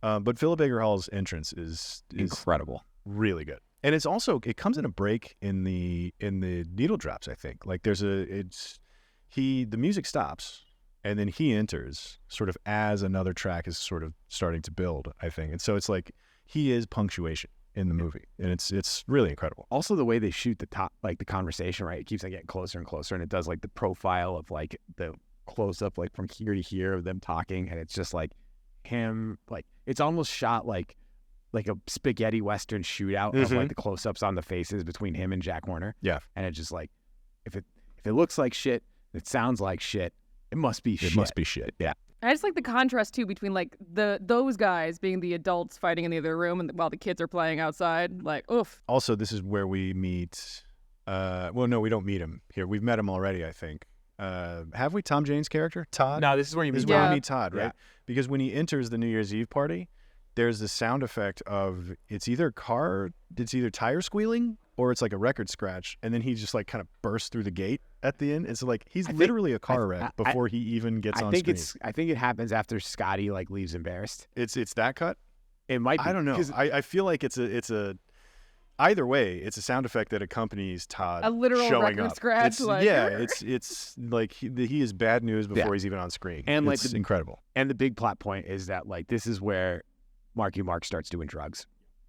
But Philip Baker Hall's entrance is Incredible. really good. And it comes in a break in the needle drops, I think. Like the music stops and then he enters sort of as another track is sort of starting to build, I think. And so it's like he is punctuation in the movie, and it's really incredible. Also, the way they shoot the conversation, right? It keeps getting closer and closer, and it does like the profile of like the close up, like from here to here of them talking, and it's just like him, like it's almost shot like a spaghetti western shootout of like the close ups on the faces between him and Jack Horner. Yeah, and it's just like if it looks like shit, it sounds like shit. It must be shit. It must be shit. Yeah. I just like the contrast too between like those guys being the adults fighting in the other room and while the kids are playing outside. Like, oof. Also, this is where we meet. Well, no, we don't meet him here. We've met him already, I think. Have we? Tom Jane's character, Todd. No, this is where you This meet is where Todd. we meet Todd, right? Yeah. Because when he enters the New Year's Eve party, there's the sound effect of it's either tire squealing or it's like a record scratch, and then he just like kind of bursts through the gate at the end. It's like he's literally a car wreck before he even gets on screen. I think it happens after Scotty like leaves embarrassed. It's that cut. It might be. I don't know. I feel like it's a either way, it's a sound effect that accompanies Todd a literal showing record up. scratch. It's like he is bad news before he's even on screen. And it's incredible. And the big plot point is that like this is where Marky Mark starts doing drugs,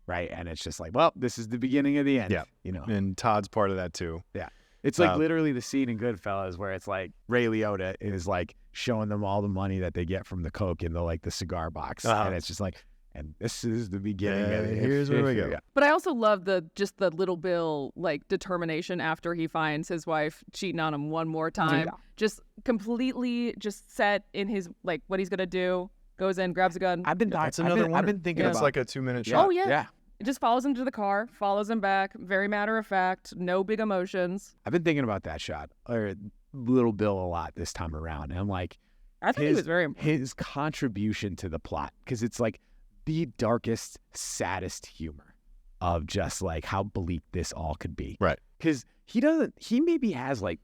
right? And it's just like, well, this is the beginning of the end. Yeah, and Todd's part of that too. Yeah, it's like literally the scene in Goodfellas where it's like Ray Liotta is like showing them all the money that they get from the coke in the cigar box, and it's just like. And this is the beginning of it. Here's where we go. But I also love the Little Bill like determination after he finds his wife cheating on him one more time. Just completely just set in his like what he's gonna do. Goes in, grabs a gun. I've been thinking about. It's like a 2-minute shot. Oh yeah. It just follows him to the car, follows him back. Very matter of fact, no big emotions. I've been thinking about that shot or Little Bill a lot this time around, and I'm like, I think he was very important. His contribution to the plot because it's like. The darkest, saddest humor of just like how bleak this all could be. Right. Because he maybe has like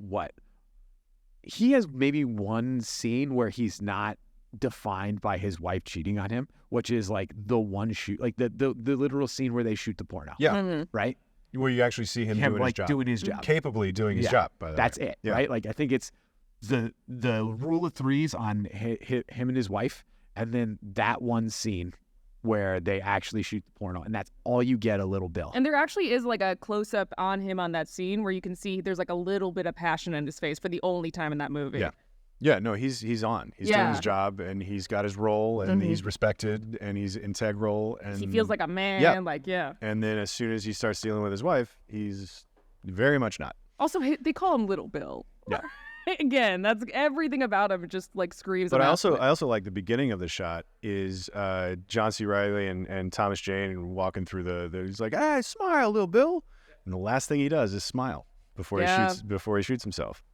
he has maybe one scene where he's not defined by his wife cheating on him, which is like the one shoot, like the literal scene where they shoot the porno. Yeah. Mm-hmm. Right. Where you actually see him doing his job. Capably doing his job, by the way. That's it. Yeah. Right. Like I think it's the rule of threes on him and his wife, and then that one scene where they actually shoot the porno, and that's all you get a Little Bill. And there actually is like a close-up on him on that scene where you can see there's like a little bit of passion in his face for the only time in that movie. Yeah. Yeah, no, he's on. He's doing his job, and he's got his role, and he's respected, and he's integral. And he feels like a man, And then as soon as he starts dealing with his wife, he's very much not. Also, they call him Little Bill. Yeah. Again, that's everything about him just like screams. But I also like the beginning of the shot is John C. Reilly and Thomas Jane walking through he's like, "Hey, smile, Little Bill," and the last thing he does is smile before he shoots himself.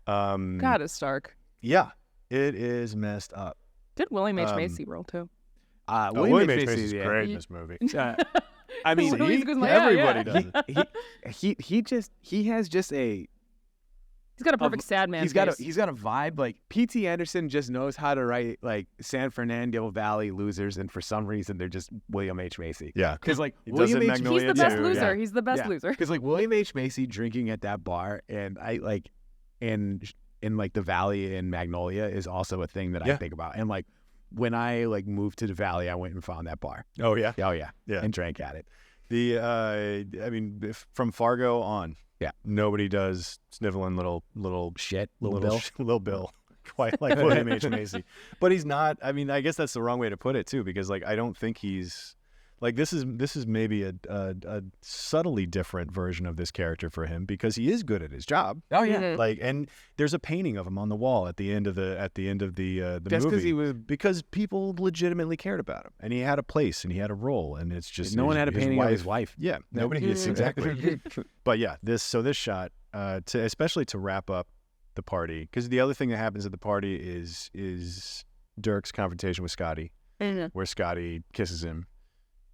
God, it's stark. Yeah, it is messed up. Did William H. Macy roll too? William H. Macy's great in this movie. I mean, everybody does it. He has just a. He's got a perfect sad man. He's got a vibe. Like P.T. Anderson just knows how to write like San Fernando Valley losers, and for some reason they're just William H. Macy. Yeah, because like he's the best loser. Yeah. He's the best loser. Because like William H. Macy drinking at that bar, and I like, in like the Valley in Magnolia is also a thing that I think about. And like when I like moved to the Valley, I went and found that bar. Oh yeah, and drank at it. I mean, from Fargo on. Yeah, nobody does sniveling little Bill quite like William H. Macy, but he's not. I mean, I guess that's the wrong way to put it too, because like I don't think he's like this is maybe a subtly different version of this character for him because he is good at his job. Oh yeah, like and there's a painting of him on the wall at the end of the That's movie because people legitimately cared about him and he had a place and he had a role and it's just no one had a painting of his wife. Yeah, nobody is exactly. But yeah, this shot especially to wrap up the party, because the other thing that happens at the party is Dirk's confrontation with Scotty, where Scotty kisses him.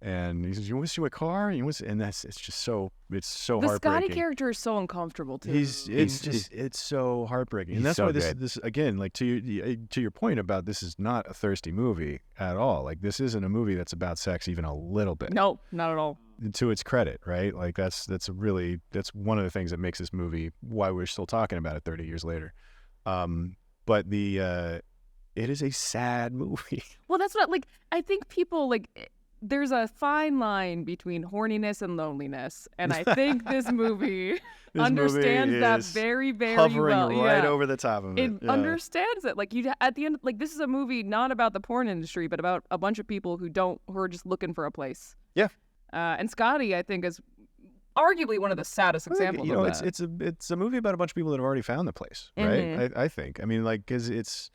And he says, "You want to see my car?" And it's just so heartbreaking. The Scotty character is so uncomfortable too. It's so heartbreaking, and that's why this again, like to your point about this is not a thirsty movie at all. Like this isn't a movie that's about sex even a little bit. No, not at all. To its credit, right? Like that's one of the things that makes this movie why we're still talking about it 30 years later. But it is a sad movie. Well, that's what I think people like. There's a fine line between horniness and loneliness, and I think this movie understands that very, very well. Right over the top of it. It understands it. Like at the end, like this is a movie not about the porn industry, but about a bunch of people who are just looking for a place. Yeah. And Scotty, I think, is arguably one of the saddest examples of that. It's a movie about a bunch of people that have already found the place, right? I think. I mean, like, because it's.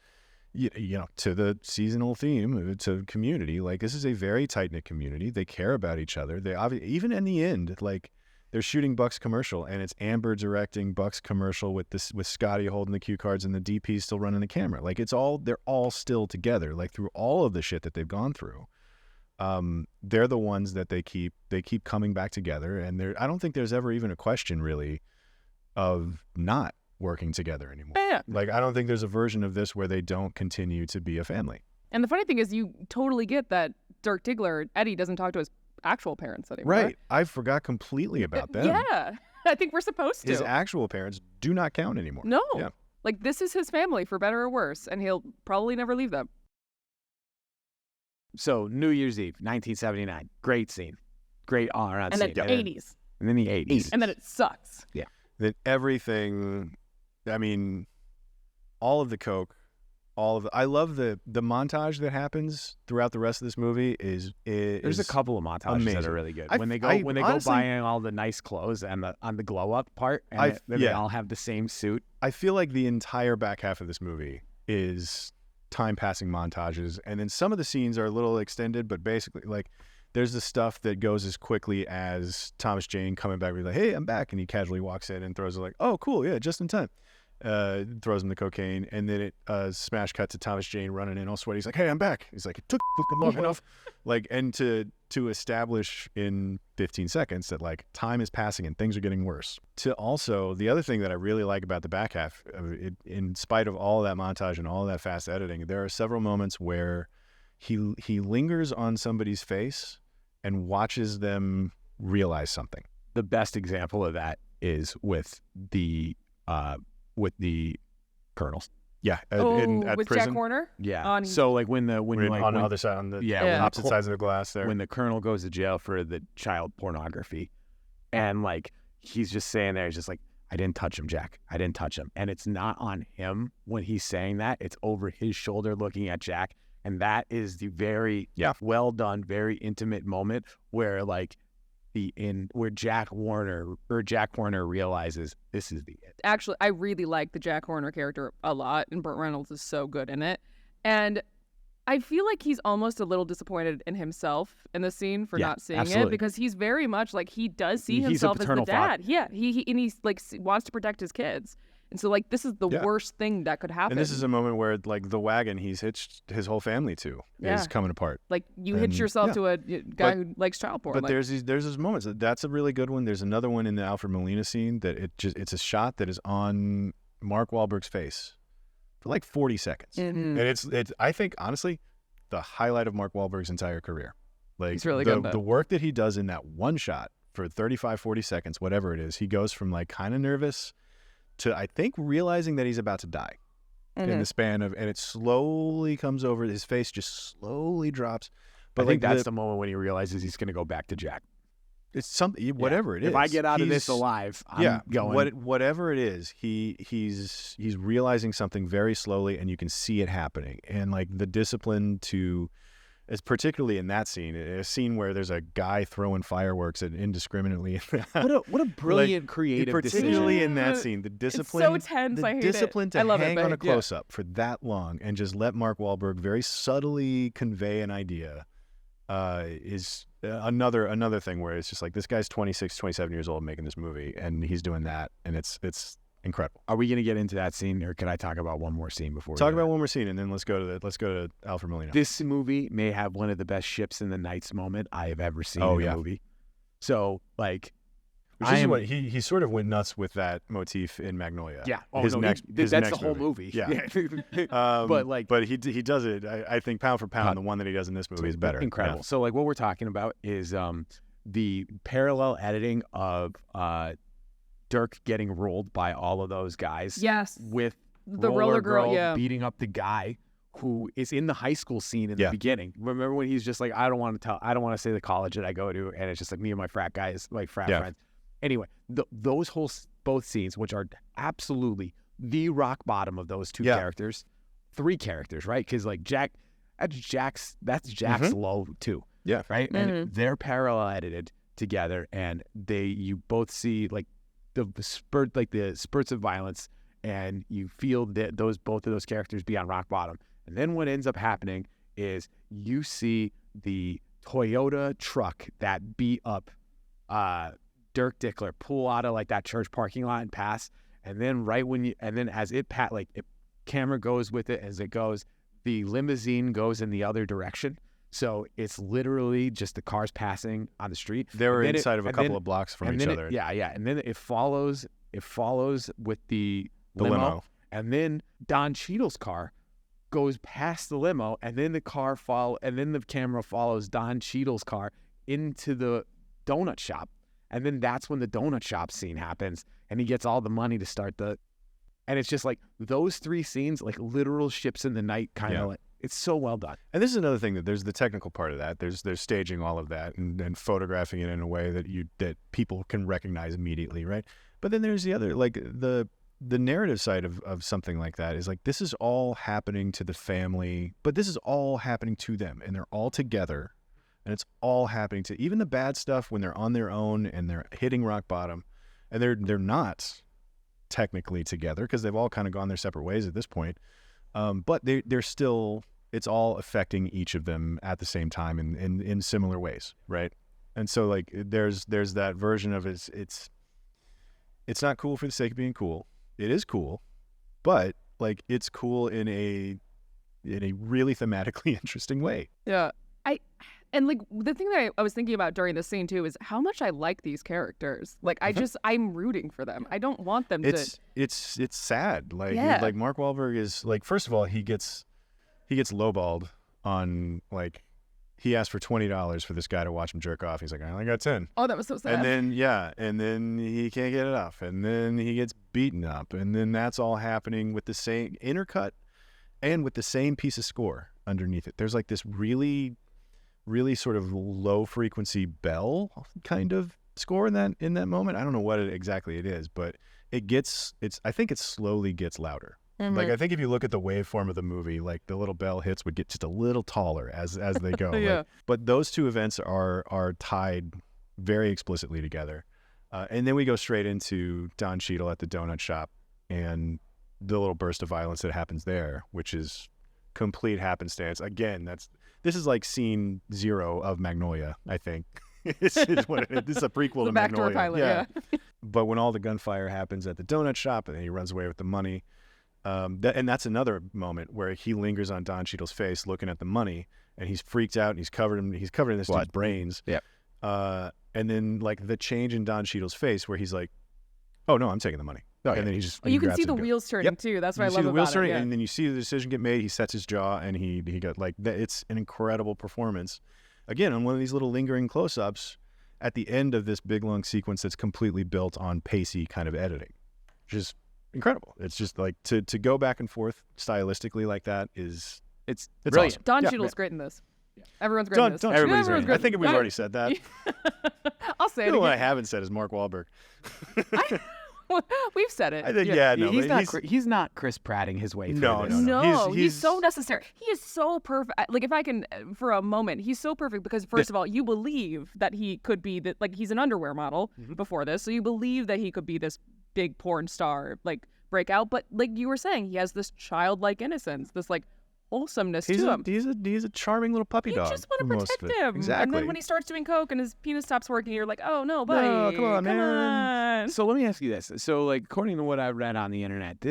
To the seasonal theme, to community, like this is a very tight-knit community. They care about each other. They even in the end, like they're shooting Buck's commercial, and it's Amber directing Buck's commercial with Scotty holding the cue cards and the DP still running the camera. Like they're all still together, like through all of the shit that they've gone through. they're the ones that they keep coming back together, and I don't think there's ever even a question really of not working together anymore. Yeah. Like, I don't think there's a version of this where they don't continue to be a family. And the funny thing is, you totally get that Dirk Diggler, Eddie, doesn't talk to his actual parents anymore. Right. I forgot completely about them. Yeah. I think we're supposed to. His actual parents do not count anymore. No. Yeah. Like, this is his family, for better or worse, and he'll probably never leave them. So New Year's Eve, 1979. Great scene. Great all-around And scene. then the 80s. And then the 80s. And then it sucks. Yeah. That everything, I mean, all of the coke, I love the montage that happens throughout the rest of this movie is There's a couple of montages amazing. that are really good. I When they go honestly, buying all the nice clothes and on the glow up part, and they all have the same suit. I feel like the entire back half of this movie is time passing montages, and then some of the scenes are a little extended, but basically, like, there's the stuff that goes as quickly as Thomas Jane coming back, like, "Hey, I'm back," and he casually walks in and throws it like, "Oh, cool, yeah, just in time." Throws him the cocaine, and then it smash cut to Thomas Jane running in all sweaty. He's like, "Hey, I'm back." He's like, "It took long enough," like, and to establish in 15 seconds that, like, time is passing and things are getting worse. To also, the other thing that I really like about the back half of it, in spite of all that montage and all that fast editing, there are several moments where he lingers on somebody's face and watches them realize something. The best example of that is with the colonels. Yeah, at with prison. Jack Horner? Yeah. So like when on the other side, on the opposite sides of the glass there. When the colonel goes to jail for the child pornography, and like he's just saying there, he's just like, "I didn't touch him, Jack. I didn't touch him." And it's not on him when he's saying that. It's over his shoulder looking at Jack. And that is the very well done, very intimate moment where like where Jack Horner realizes this is the end. Actually, I really like the Jack Horner character a lot, and Burt Reynolds is so good in it. And I feel like he's almost a little disappointed in himself in the scene for not seeing it, because he's very much like, he does see himself as the dad. Father. Yeah, he's like wants to protect his kids. And so, like, this is the worst thing that could happen. And this is a moment where, like, the wagon he's hitched his whole family to is coming apart. Like, you hitch yourself to a guy who likes child porn. But like, there's these moments. That's a really good one. There's another one in the Alfred Molina scene that it's a shot that is on Mark Wahlberg's face for like 40 seconds. Mm-hmm. And it's I think, honestly, the highlight of Mark Wahlberg's entire career. Like, he's really good, though. The work that he does in that one shot for 35, 40 seconds, whatever it is, he goes from, like, kind of nervous to, I think, realizing that he's about to die in the span of, and it slowly comes over, his face just slowly drops. But I think that's the moment when he realizes he's going to go back to Jack. It's something, whatever it is. If I get out of this alive, I'm going. Whatever it is, he's realizing something very slowly, and you can see it happening. And, like, the discipline to, as particularly in that scene, a scene where there's a guy throwing fireworks indiscriminately. What a brilliant creative particularly decision. in that scene, the discipline. It's so tense. The I hate discipline it. to I love hang it, on a close up for that long and just let Mark Wahlberg very subtly convey an idea is another thing where it's just like, this guy's 26, 27 years old making this movie, and he's doing that, and it's incredible. Are we going to get into that scene, or can I talk about one more scene before? Talk about one more scene, and then let's go to Alfred Molina. This movie may have one of the best ships in the nights moment I have ever seen in a movie. So, like, he sort of went nuts with that motif in Magnolia. Yeah, that's the whole movie. Yeah, but he does it. I think pound for pound, the one that he does in this movie is better. Incredible. Yeah. So, like, what we're talking about is the parallel editing of Dirk getting rolled by all of those guys. Yes. With the roller girl beating up the guy who is in the high school scene in the beginning. Remember when he's just like, I don't want to say the college that I go to, and it's just like me and my frat guys, like frat friends. Anyway, both scenes, which are absolutely the rock bottom of those two characters, three characters, right? Because, like, that's Jack's low too. Yeah. Right. Mm-hmm. And they're parallel edited together, and you both see, like, the spurts of violence, and you feel that both of those characters be on rock bottom. And then what ends up happening is you see the Toyota truck that beat up Dirk Diggler pull out of, like, that church parking lot and pass. And then as camera goes with it as it goes, the limousine goes in the other direction. So it's literally just the cars passing on the street. They were inside of a couple of blocks from each other. Yeah. And then it follows with the limo. And then Don Cheadle's car goes past the limo, and then the camera follows Don Cheadle's car into the donut shop. And then that's when the donut shop scene happens, and he gets all the money to start and it's just like those 3 scenes, like literal ships in the night kind of like, it's so well done. And this is another thing, that there's the technical part of that. There's staging all of that and photographing it in a way that people can recognize immediately, right? But then there's the other, like the narrative side of something like that is like, this is all happening to the family, but this is all happening to them, and they're all together, and it's all happening to even the bad stuff when they're on their own and they're hitting rock bottom, and they're not technically together because they've all kind of gone their separate ways at this point. But they're still, it's all affecting each of them at the same time in similar ways, right? And so like there's that version of it's not cool for the sake of being cool. It is cool, but like it's cool in a really thematically interesting way. Yeah. And like the thing that I was thinking about during this scene too is how much I like these characters. Like I'm rooting for them. I don't want them to. It's sad. Like Mark Wahlberg is like, first of all, he gets lowballed on, like, he asked for $20 for this guy to watch him jerk off. He's like, I only got 10. Oh, that was so sad. And then he can't get it off, and then he gets beaten up, and then that's all happening with the same intercut and with the same piece of score underneath it. There's like this really sort of low frequency bell kind of score in that moment. I don't know what exactly it is, but I think it slowly gets louder. Mm-hmm. Like, I think if you look at the waveform of the movie, like the little bell hits would get just a little taller as they go. Yeah. Like, but those two events are tied very explicitly together. And then we go straight into Don Cheadle at the donut shop and the little burst of violence that happens there, which is complete happenstance. Again, this is like scene 0 of Magnolia, I think. This is a prequel to Magnolia. Pilot, yeah. But when all the gunfire happens at the donut shop and then he runs away with the money, and that's another moment where he lingers on Don Cheadle's face looking at the money, and he's freaked out and he's covered in this dude's brains. Yeah. And then like the change in Don Cheadle's face where he's like, "Oh no, I'm taking the money." Oh, and yeah. then he just you can see the wheels turning too. That's what I love about it. You see the wheels turning, and then you see the decision get made. He sets his jaw, and he got like that. It's an incredible performance. Again, on one of these little lingering close-ups at the end of this big long sequence that's completely built on pacey kind of editing, which is incredible. It's just like to go back and forth stylistically like that it's brilliant. Awesome. Don Cheadle's great in this. Yeah. Everyone's great in this. Everybody's great. I think we've already said that. I'll say it. The one I haven't said is Mark Wahlberg. We've said it. I think he's not Chris Pratting his way through this. No, he's so necessary. He is so perfect. Like, if I can, for a moment, he's so perfect because, first of all, you believe that he could be like, he's an underwear model before this, so you believe that he could be this big porn star, like, breakout. But like you were saying, he has this childlike innocence, this like wholesomeness to him. He's a charming little puppy dog. You just want to protect him. Exactly. And then when he starts doing coke and his penis stops working, you're like, oh no, buddy, no, come on, man. So let me ask you this. So, like, according to what I read on the internet,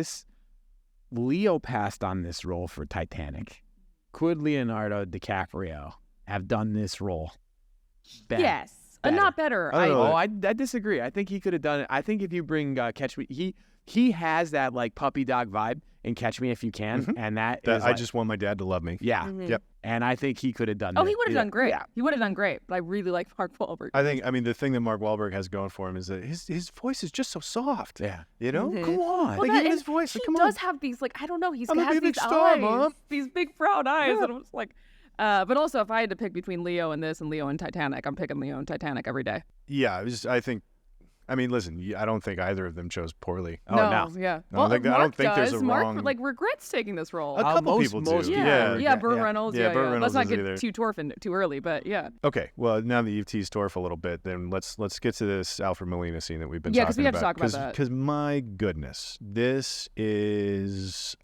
Leo passed on this role for Titanic. Could Leonardo DiCaprio have done this role better? Yes, not better. I disagree. I think he could have done it. I think if you bring Catch Me, he has that like puppy dog vibe in Catch Me If You Can, and that is I just want my dad to love me. Yeah. Yep. And I think he could have done. Oh, he would have done great. Yeah. He would have done great. But I really like Mark Wahlberg. I mean, the thing that Mark Wahlberg has going for him is that his voice is just so soft. Yeah. You know? Mm-hmm. Come on. Well, Like, even his voice. He like, come does on. have these, like, I don't know, he I'm has a these big star, eyes, Mom. these big proud eyes, and I'm just like, but also if I had to pick between Leo and this and Leo and Titanic, I'm picking Leo and Titanic every day. Yeah, I mean, listen, I don't think either of them chose poorly. Oh, no. Yeah. I don't think there's a wrong. Mark, like, regrets taking this role. A couple people do. Yeah, Burt Reynolds. Yeah, Burt Reynolds. Let's not isn't get too Torfin too early, but yeah. Okay, well, now that you've teased Torf a little bit, then let's get to this Alfred Molina scene that we've been talking about. Yeah, because we have to talk about that. Because my goodness, this is...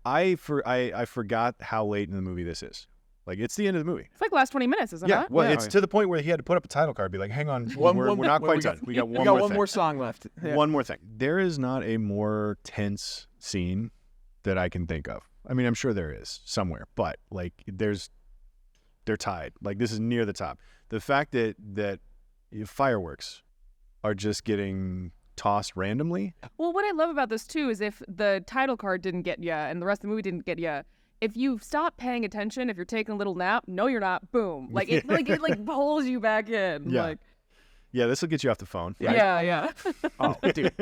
I forgot how late in the movie this is. Like, it's the end of the movie. It's like the last 20 minutes, isn't it? Yeah, well, it's to the point where he had to put up a title card, be like, hang on, we're not quite done. We got one more song left. Yeah. One more thing. There is not a more tense scene that I can think of. I mean, I'm sure there is somewhere, but like, there's they're tied. Like this is near the top. The fact that fireworks are just getting tossed randomly. Well, what I love about this too is if the title card didn't get you and the rest of the movie didn't get you, if you stop paying attention, if you're taking a little nap, no, you're not. Boom, like it pulls you back in. Yeah. Like, Yeah, this will get you off the phone. yeah. Oh, dude,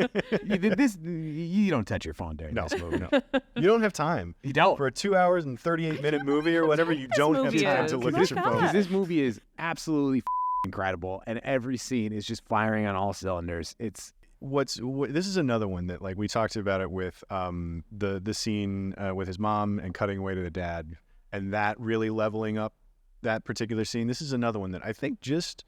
you don't touch your phone during this movie. No. You don't have time. You don't. For a 2 hours and 38-minute movie or whatever, you don't have movie time is. to look Look at your at phone. Because this movie is absolutely incredible, and every scene is just firing on all cylinders. It's This is another one that like we talked about it with the scene with his mom and cutting away to the dad, and that really leveling up that particular scene. This is another one that I think just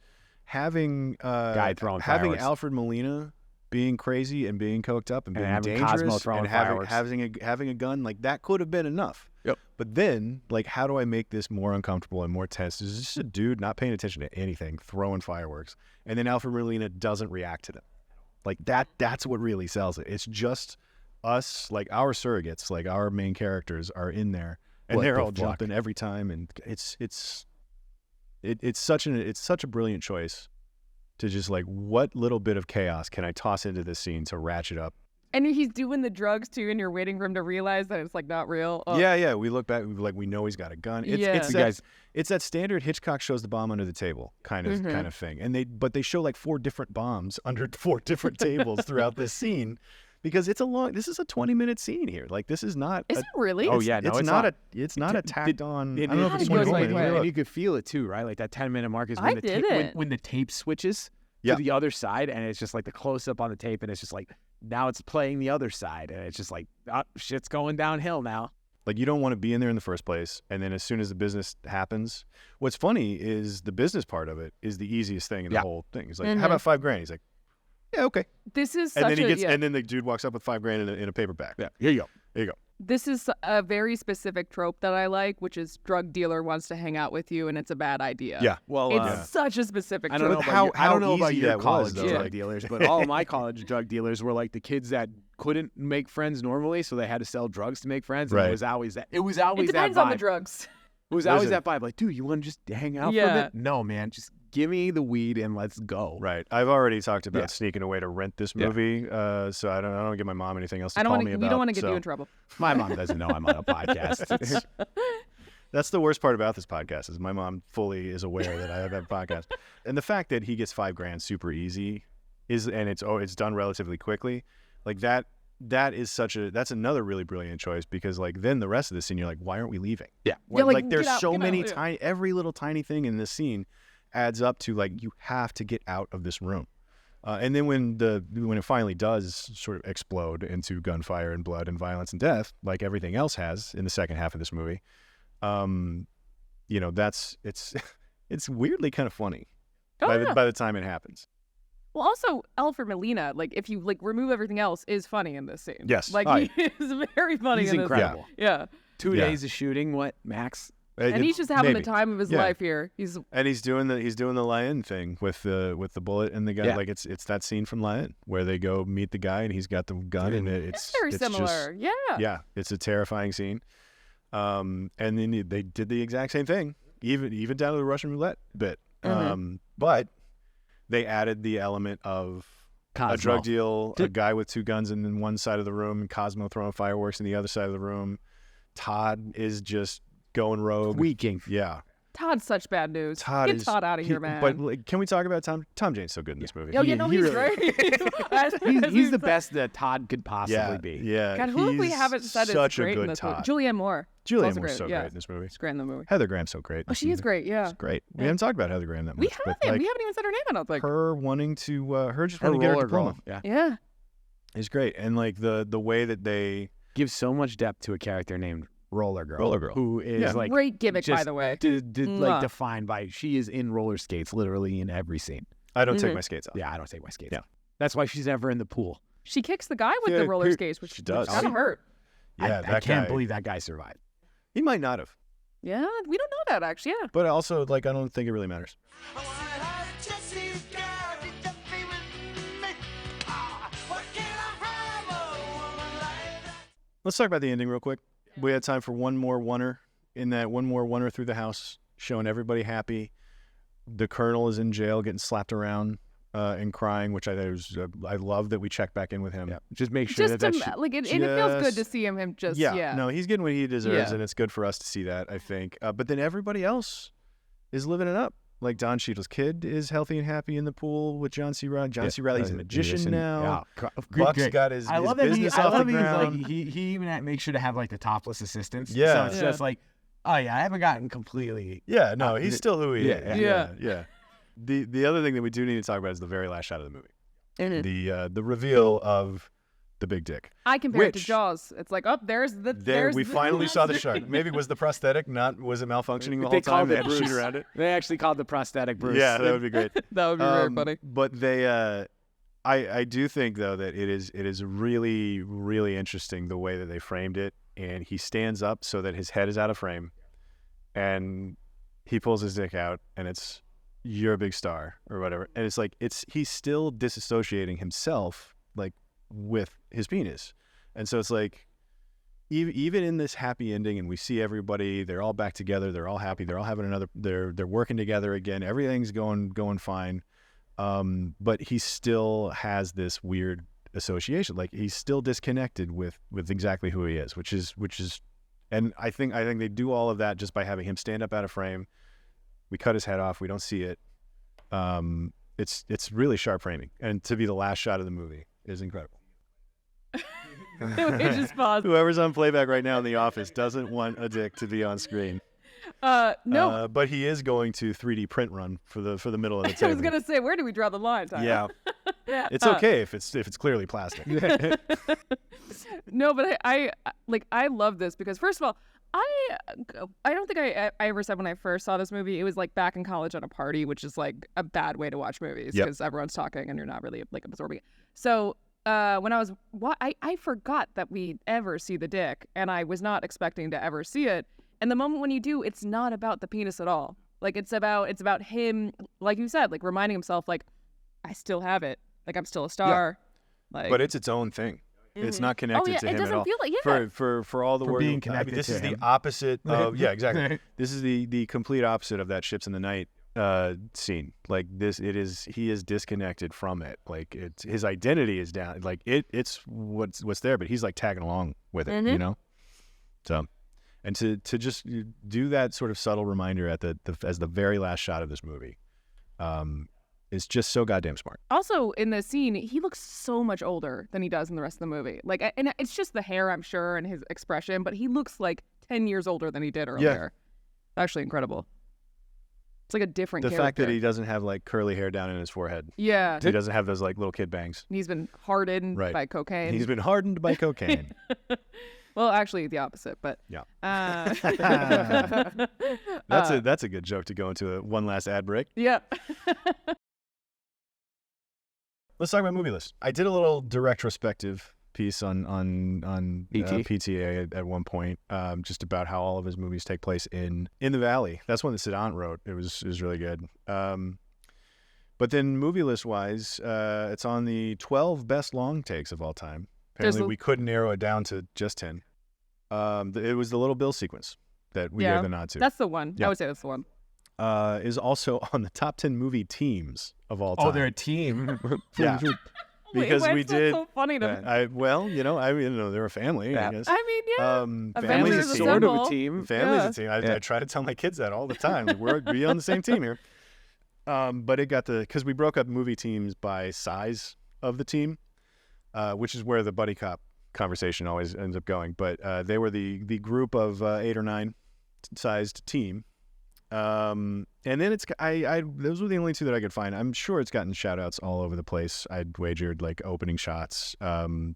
having fireworks. Alfred Molina being crazy and being coked up and being having Cosmo dangerous throwing and fireworks. having a gun, like that could have been enough. Yep. But then, like, how do I make this more uncomfortable and more tense? This is just a dude not paying attention to anything, throwing fireworks, and then Alfred Molina doesn't react to them. Like that's what really sells it. It's just us, like our surrogates, like our main characters are in there, and they're all jumping every time, and it's such a brilliant choice to just like, what little bit of chaos can I toss into this scene to ratchet up? And he's doing the drugs too, and you're waiting for him to realize that it's like not real. Oh. Yeah. We look back, we know he's got a gun. It's that standard Hitchcock shows the bomb under the table kind of thing. And they show like 4 different bombs under 4 different tables throughout this scene, because this is a 20-minute scene here. Like this is not. Is it really? Oh yeah, no, it's not a tacked on. I don't know if it's goes 20 like minutes. that. And you could feel it too, right? Like that 10-minute mark is when when the tape switches to the other side, and it's just like the close up on the tape, and it's just like now it's playing the other side, and it's just like shit's going downhill now. Like you don't want to be in there in the first place, and then as soon as the business happens, what's funny is the business part of it is the easiest thing in the whole thing. He's like, "How about $5,000?" He's like, "Yeah, okay." This is and then the dude walks up with $5,000 in a paper bag. Yeah, here you go. There you go. This is a very specific trope that I like, which is drug dealer wants to hang out with you, and it's a bad idea. Yeah. Well, it's such a specific I trope. don't know I don't know about easy your that was, college though. drug dealers, but all of my college drug dealers were like the kids that couldn't make friends normally, so they had to sell drugs to make friends. And Right. It was always that. It was always It depends that vibe. on the drugs. It was always that vibe. Like, dude, you want to just hang out for a Yeah. bit? No, man, just give me the weed and let's go. Right. I've already talked about sneaking away to rent this movie, so I don't give my mom anything else to call me about. We don't want to get so. you in trouble. My mom doesn't know I'm on a podcast. That's the worst part about this podcast is my mom fully is aware that I have that podcast, and the fact that he gets $5,000 super easy and it's done relatively quickly, like that. That's another really brilliant choice, because like then the rest of the scene you're like, why aren't we leaving? Yeah. Like there's so many out, tiny, every little tiny thing in this scene adds up to like you have to get out of this room. And then when it finally does sort of explode into gunfire and blood and violence and death, like everything else has in the second half of this movie, it's weirdly kind of funny by the time it happens. Well, also Alfred Molina, like if you like remove everything else, is funny in this scene. Yes. like he is very funny. He's in incredible. This. Yeah. 2 days of shooting, what, max? And he's just having Maybe. the time of his life here. He's doing the Lion thing with the bullet and the gun. Yeah. Like it's that scene from Lion where they go meet the guy and he's got the gun and it's very similar. Yeah, it's a terrifying scene. And then they did the exact same thing, even down to the Russian roulette bit. But they added the element of Cosmo. a drug deal, a guy with 2 guns in one side of the room, and Cosmo throwing fireworks in the other side of the room. Todd is just going rogue. Tweaking. Yeah. Todd's such bad news. Todd Get is, Todd out of here, man. But like, can we talk about Tom? Tom Jane's so good in this movie. Oh, yeah, no, he's great. He's the best that Todd could possibly be. Yeah. God, who we haven't said is such great a good in this movie? Todd. Julianne Moore. Julianne Also Moore's so yeah. great in this movie. She's great in the movie. Heather Graham's so great. Oh, she is great. Yeah. She's great. We haven't talked about Heather Graham that much. We haven't. But, like, We haven't even said her name. I don't think. her wanting to, her just Her wanting to get her roller diploma. girl. Yeah. Yeah. Is great. And like the way that they Gives so much depth to a character named Roller Girl. Roller Girl. Who is like Great gimmick, by just the way. like Mwah. defined by she is in roller skates literally in every scene. I don't take my skates off. Yeah, I don't take my skates. Yeah. off. That's why she's never in the pool. She kicks the guy with Yeah, the roller skates, which she does. kind of hurt. Yeah, I that can't guy- believe that guy survived. He might not have. Yeah, we don't know that actually. Yeah. But also, like, I don't think it really matters. Let's talk about the ending real quick. We had time for one more oneer. In that one more oneer through the house showing everybody happy. The Colonel is in jail getting slapped around and crying, which I love that we check back in with him. Yeah. Just make sure Just and it feels good to see him just No, he's getting what he deserves, and it's good for us to see that, I think. But then everybody else is living it up. Like Don Cheadle's kid is healthy and happy in the pool with John C. Reilly. John C. Reilly's a magician now. Yeah. Buck's got his business off the ground. Like, he even makes sure to have like the topless assistants. Yeah. So it's just like, oh yeah, I haven't gotten completely. Yeah, no, he's still who he is. Yeah. The other thing that we do need to talk about is the very last shot of the movie. The reveal of the big dick. I compare it to Jaws. It's like, we finally saw the shark. Maybe it was the prosthetic, was it malfunctioning the whole time? They had to shoot around it. They actually called the prosthetic Bruce. Yeah, that would be great. That would be very funny. But they, I do think though that it is really, really interesting the way that they framed it. And he stands up so that his head is out of frame, and he pulls his dick out, and it's, "You're a big star," or whatever. And it's like he's still disassociating himself like with his penis. And so it's like even in this happy ending, and we see everybody, they're all back together, they're all happy, they're all having they're working together again, everything's going fine, but he still has this weird association, like he's still disconnected with exactly who he is, which is and I think they do all of that just by having him stand up out of frame. We cut his head off, we don't see it. It's really sharp framing, and to be the last shot of the movie is incredible. We just paused. Whoever's on playback right now in the office doesn't want a dick to be on screen. No. But he is going to 3D print run for the middle of the table. I was gonna say, where do we draw the line, Tayo? Yeah. It's okay if it's clearly plastic. No, but I love this because, first of all, I don't think I ever said when I first saw this movie, it was like back in college at a party, which is like a bad way to watch movies because everyone's talking and you're not really like absorbing it. So when I forgot that we ever see the dick, and I was not expecting to ever see it. And the moment when you do, it's not about the penis at all. Like it's about him, like you said, like reminding himself, like, I still have it. Like I'm still a star. Yeah. Like, but it's its own thing. It's not connected to him at all. It doesn't feel like for all the word being connected this to is him. the opposite of exactly. This is the complete opposite of that Ships in the Night scene. Like he is disconnected from it. Like his identity is down. Like it's what's there, but he's like tagging along with it, you know? So, and to just do that sort of subtle reminder at as the very last shot of this movie, is just so goddamn smart. Also, in the scene, he looks so much older than he does in the rest of the movie. Like, and it's just the hair, I'm sure, and his expression, but he looks like 10 years older than he did earlier. Yeah. Actually incredible. It's like a different character. The fact that he doesn't have like curly hair down in his forehead. Yeah. He doesn't have those like little kid bangs. He's been hardened by cocaine. He's been hardened by cocaine. Well, actually, the opposite, but yeah. That's a good joke to go into one last ad break. Yeah. Let's talk about movie list. I did a little direct retrospective piece on PTA at one point, just about how all of his movies take place in the Valley. That's one that Siddhant wrote. It was really good. But then movie list wise, it's on the 12 best long takes of all time. Apparently, we couldn't narrow it down to just 10. It was the Little Bill sequence that we gave the nod to. That's the one. Yeah. I would say that's the one. Is also on the top 10 movie teams of all time. Oh, they're a team. Yeah. Because why we is that did. So funny to me. They're a family. Yeah. I guess. I mean, yeah. Family's a sort of a team. Family's a team. I try to tell my kids that all the time. Like, we're on the same team here. But it got because we broke up movie teams by size of the team, which is where the buddy cop conversation always ends up going. But they were the group of 8 or 9 sized team. And then those were the only 2 that I could find. I'm sure it's gotten shout outs all over the place. I'd wagered like opening shots,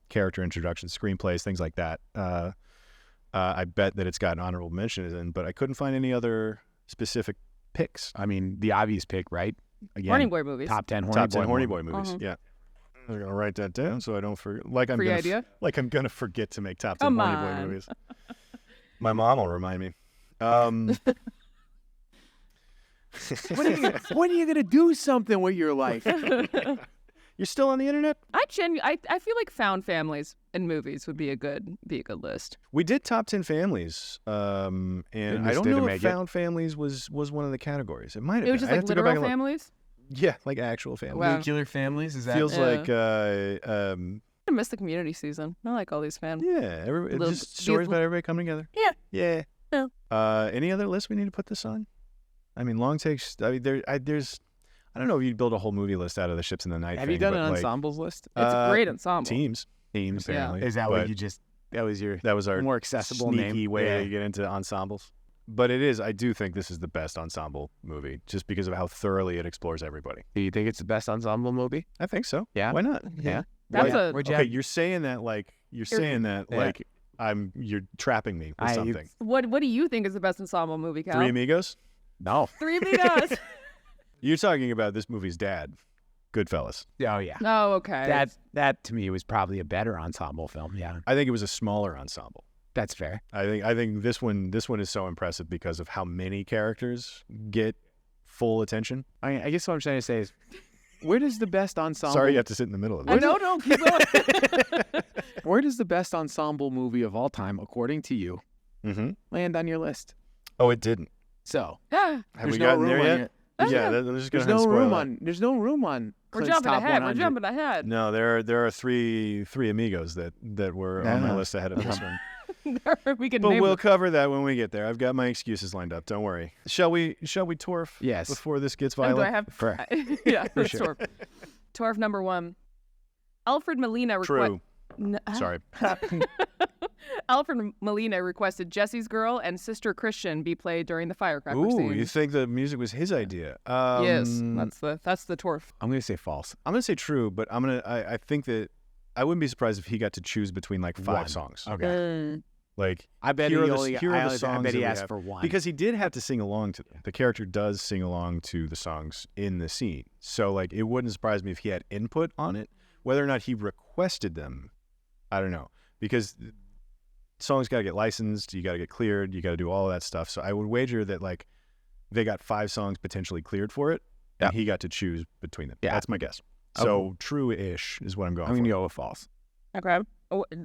character introductions, screenplays, things like that. I bet that it's gotten honorable mentions in, but I couldn't find any other specific picks. I mean, the obvious pick, right? Again, Horny Boy movies. Top 10 Horny Boy movies. Yeah. I'm gonna write that down so I don't forget. I'm gonna forget to make top 10 Horny Boy movies. My mom will remind me. When are you gonna do something with your life? You're still on the internet? I feel like found families in movies would be a good list. We did top 10 families, and I don't know if found families was one of the categories. It might have been. It was just I'd like have to go back literal and look. families. Yeah, like actual families. Wow. Nuclear families? Is that Feels like I miss the Community season. I like all these fans. yeah, just stories about everybody coming together. Yeah. Yeah. Any other lists we need to put this on? I mean, long takes. I mean, there's. I don't know if you'd build a whole movie list out of the Ships in the Night. Have you done an ensembles list? It's a great ensemble. Teams. Apparently. Is that what you just? That was our more accessible sneaky name. way to get into ensembles. But it is. I do think this is the best ensemble movie, just because of how thoroughly it explores everybody. Do you think it's the best ensemble movie? I think so. Yeah. Why not? Yeah. That's Okay, you're saying that like you're trapping me with something. What do you think is the best ensemble movie, Cal? Three Amigos? No. Three Amigos. You're talking about this movie's dad, Goodfellas. Oh yeah. Oh, okay. That to me was probably a better ensemble film. Yeah. I think it was a smaller ensemble. That's fair. I think this one is so impressive because of how many characters get full attention. I guess what I'm trying to say is, where does the best ensemble? Sorry, you have to sit in the middle of it. No, keep going. Where does the best ensemble movie of all time, according to you, land on your list? Oh, it didn't. So have we gotten there yet? Yeah, there's no room on. There's no room on. We're Clint's jumping top ahead. 100. We're jumping ahead. No, there are three amigos that were on my list ahead of this one. We can but name we'll them. cover that when we get there. I've got my excuses lined up. Don't worry. Shall we torf? Yes. Before this gets Oh, violent. do I have? For Yeah, let's sure. Torf. Torf number 1. Alfred Molina True. Sorry. Alfred Molina requested Jesse's Girl and Sister Christian be played during the firecracker Ooh, scene. you think the music was his idea? Yes, that's the Torf. I'm gonna say false. I'm gonna say true, but I think that I wouldn't be surprised if he got to choose between like 5 One. songs. Okay. Like I bet here he are the- only. here are the I songs bet he that we asked have. for one because he did have to sing along to them. The character does sing along to the songs in the scene, so like it wouldn't surprise me if he had input on it. Whether or not he requested them, I don't know, because songs got to get licensed, you got to get cleared, you got to do all of that stuff. So I would wager that like they got 5 songs potentially cleared for it, and he got to choose between them. Yeah, that's my guess. So true-ish is what I'm going I'm for. gonna go with false. Okay.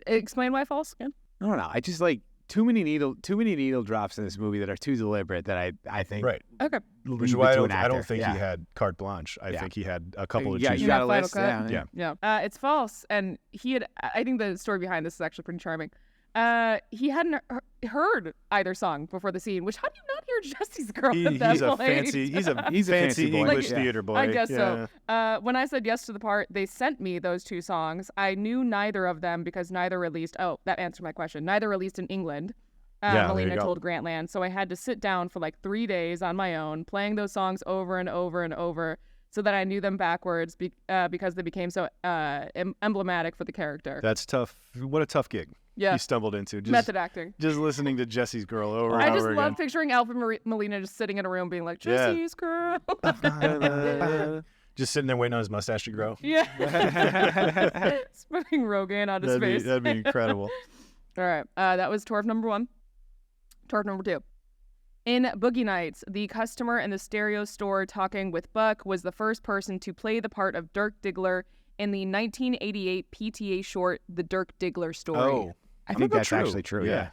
Explain why false again. I don't know. I just like too many needle drops in this movie that are too deliberate that I think Right. Okay. Which is why I don't think he had carte blanche. I think he had a couple of chooses. you got a Final list. cut? Yeah. Yeah. It's false, and he had. I think the story behind this is actually pretty charming. He hadn't heard either song before the scene. Which how do you not hear Jesse's Girl at that He's a point? fancy boy. English Like, theater boy. I guess yeah. so. When I said yes to the part, they sent me those 2 songs. I knew neither of them because neither released. Oh, that answered my question. Neither released in England. there you Molina go. told Grantland. So I had to sit down for like 3 days on my own, playing those songs over and over and over, so that I knew them backwards because they became so emblematic for the character. That's tough. What a tough gig. Yeah. He stumbled into just Method acting. Just listening to Jesse's Girl over and I over just again. love picturing Alfred Molina just sitting in a room being like, Jesse's Girl. Just sitting there waiting on his mustache to grow. Yeah. Smoking Rogaine on his face. That'd be incredible. All right. That was Torf number 1. Torf number 2. In Boogie Nights, the customer in the stereo store talking with Buck was the first person to play the part of Dirk Diggler in the 1988 PTA short, The Dirk Diggler Story. Oh, I think that's actually true. Yeah.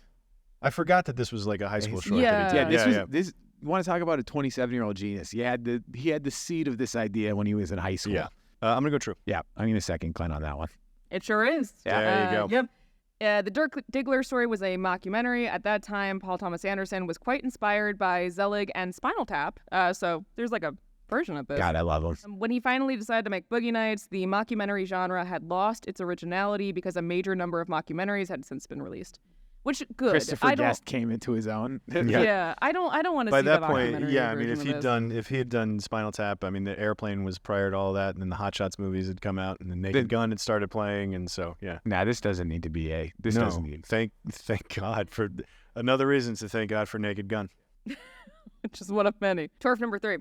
I forgot that this was like a high school short. Yeah. that he did. This. You want to talk about a 27-year-old genius? He had the seed of this idea when he was in high school. Yeah. I'm gonna go true. Yeah. I'm gonna second Clint on that one. It sure is. There you go. Yep. The Dirk Diggler Story was a mockumentary. At that time, Paul Thomas Anderson was quite inspired by Zelig and Spinal Tap. So there's like a version of this. God, I love him. When he finally decided to make Boogie Nights, the mockumentary genre had lost its originality because a major number of mockumentaries had since been released. Which good. Christopher Guest came into his own. Yeah, I don't want to By see that the point, mockumentary yeah, I mean, version if he had done Spinal Tap, I mean, the Airplane was prior to all that, and then the Hot Shots movies had come out, and the Naked Gun had started playing, and so yeah. Nah, this doesn't need to be a. This no, doesn't need. Thank God for another reason to thank God for Naked Gun. Which is one of many. Torf number 3.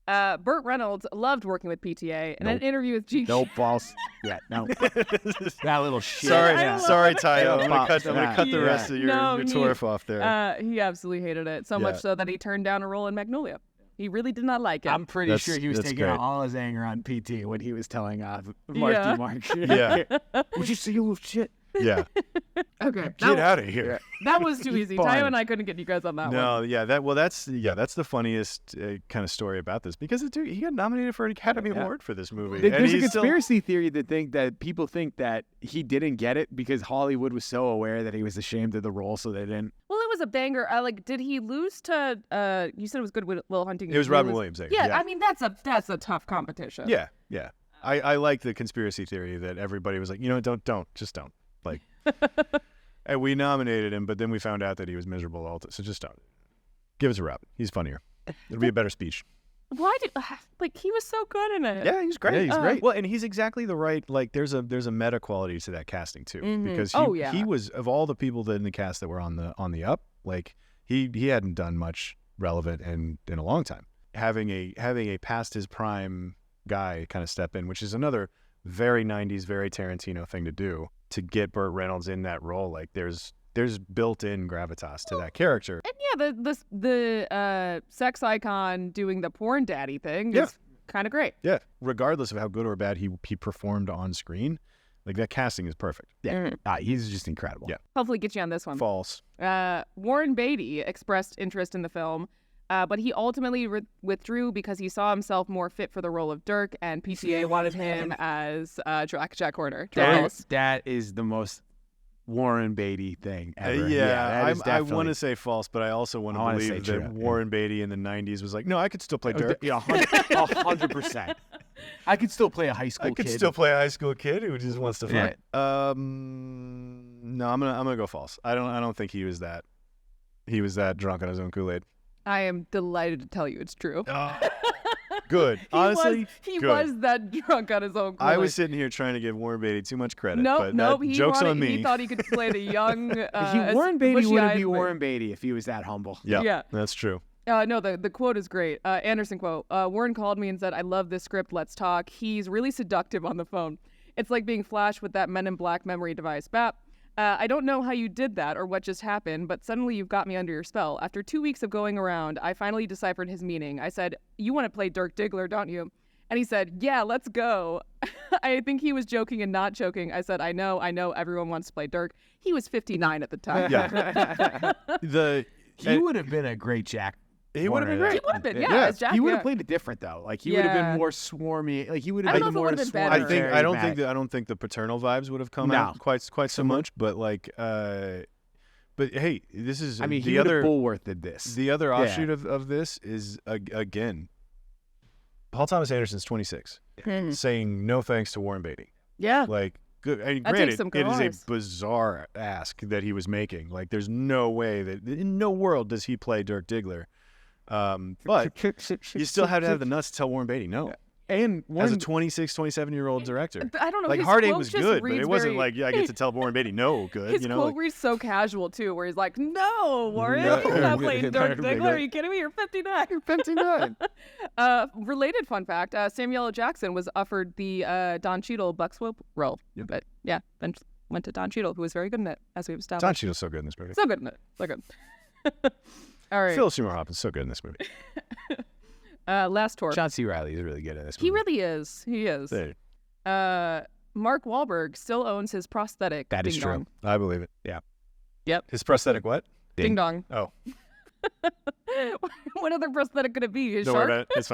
Burt Reynolds loved working with PTA. In an interview with G. Nope, false. Yeah, no. That little shit. Sorry, I sorry, love Tayo. it. I'm gonna cut the rest of your Torf off there. He absolutely hated it, so much so that he turned down a role in Magnolia. He really did not like it. I'm pretty sure he was taking great. all his anger on PT when he was telling Marky Mark. Yeah. Would you see you little shit? Yeah. Okay. Get out of here. That was too easy. Fun. Tayo and I couldn't get you guys on that one. No, yeah, that's the funniest kind of story about this because he got nominated for an Academy Award for this movie. And There's a he's conspiracy theory that people think that he didn't get it because Hollywood was so aware that he was ashamed of the role, so they didn't. Well, it was a banger. Did he lose to? You said it was good with Will Hunting. It was Robin Williams. Yeah, I mean that's a tough competition. Yeah. I like the conspiracy theory that everybody was like, just don't. Like, and we nominated him, but then we found out that he was miserable all the time. So just don't. Give us a Robin. He's funnier. It'll be a better speech. Why he was so good in it? Yeah, he's great. Yeah, he's great. Well, and he's exactly the right. Like, there's a meta quality to that casting too, because he was, of all the people that in the cast that were on the up. Like, he hadn't done much relevant in a long time. Having a past his prime guy kind of step in, which is another very 90s, very Tarantino thing to do, to get Burt Reynolds in that role. Like, there's built-in gravitas to that character. And yeah, the sex icon doing the porn daddy thing is kind of great. Yeah, regardless of how good or bad he performed on screen, like, that casting is perfect. Yeah, he's just incredible. Yeah. Hopefully get you on this one. False. Warren Beatty expressed interest in the film, but he ultimately withdrew because he saw himself more fit for the role of Dirk, and PTA wanted him as Jack Horner. That is the most Warren Beatty thing ever. I want to say false, but I also want to believe that Warren Beatty in the 90s was like, no, I could still play Dirk. Yeah, 100%. I could still play a high school kid. I could still play a high school kid who just wants to fight. Yeah. No, I'm gonna go false. I don't think he was that drunk on his own Kool-Aid. I am delighted to tell you it's true. Good. Honestly, he was that drunk on his own Kool-Aid. I was sitting here trying to give Warren Beatty too much credit. Nope. Joke's on me. He thought he could play the young. Warren Beatty wouldn't be Warren Beatty if he was that humble. Yeah, that's true. No, the quote is great. Anderson quote. Warren called me and said, "I love this script. Let's talk." He's really seductive on the phone. It's like being flashed with that Men in Black memory device. Bap. I don't know how you did that or what just happened, but suddenly you've got me under your spell. After 2 weeks of going around, I finally deciphered his meaning. I said, "You want to play Dirk Diggler, don't you?" And he said, "Yeah, let's go." I think he was joking and not joking. I said, I know, everyone wants to play Dirk. He was 59 at the time. Yeah. He would have been a great Jack. He would have been great. He would have been, as Jack. He would have played it different though. Like, he would have been more swarmy. Like, he would have been more swarmy. I don't think the paternal vibes would have come out quite so much. But like, but hey, this is. I mean, the other Bullworth did this. The other offshoot of this is again, Paul Thomas Anderson's 26, saying no thanks to Warren Beatty. Yeah. Like, good. I mean, granted, it is a bizarre ask that he was making. Like, there's no way that in no world does he play Dirk Diggler. But you still have to have the nuts to tell Warren Beatty no. And as a 26, 27-year-old director. I don't know. Like, Hard Eight was good, but it wasn't like, I get to tell Warren Beatty no good. His quote reads so casual, too, where he's like, "No, Warren, you're not playing Dirk Diggler. Are you kidding me? You're 59. You're 59. Related fun fact, Samuel L. Jackson was offered the Don Cheadle Buck Swope role. Yep. But, yeah, then went to Don Cheadle, who was very good in it, as we've established. Don Cheadle's so good in this movie. So good in it. So good. All right. Phyllis Seymour Hoffman's so good in this movie. Last tour. John C. Reilly is really good in this movie. He really is. He is. Hey. Mark Wahlberg still owns his prosthetic. That is Ding true. Dong. I believe it. Yeah. Yep. His prosthetic what? Ding Dong. Oh. What other prosthetic could it be? His Don't shark? worry about it. It's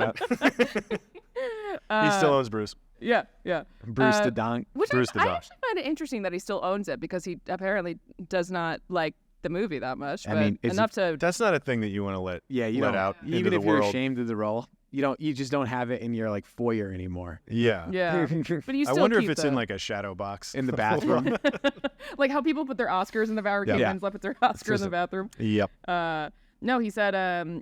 fine. He still owns Bruce. Yeah. Bruce the Donk. Bruce the I Donk. actually find it interesting that he still owns it because he apparently does not like the movie that much. I but mean, enough to. That's not a thing that you want to let out even into the if you're world. ashamed of the role. You just don't have it in your like foyer anymore. Yeah. Yeah. But you I still wonder keep if it's in like a shadow box in the bathroom. like how people put their Oscars in the bathroom. Yeah. Winslet put their Oscars in the bathroom. Yep. No, he said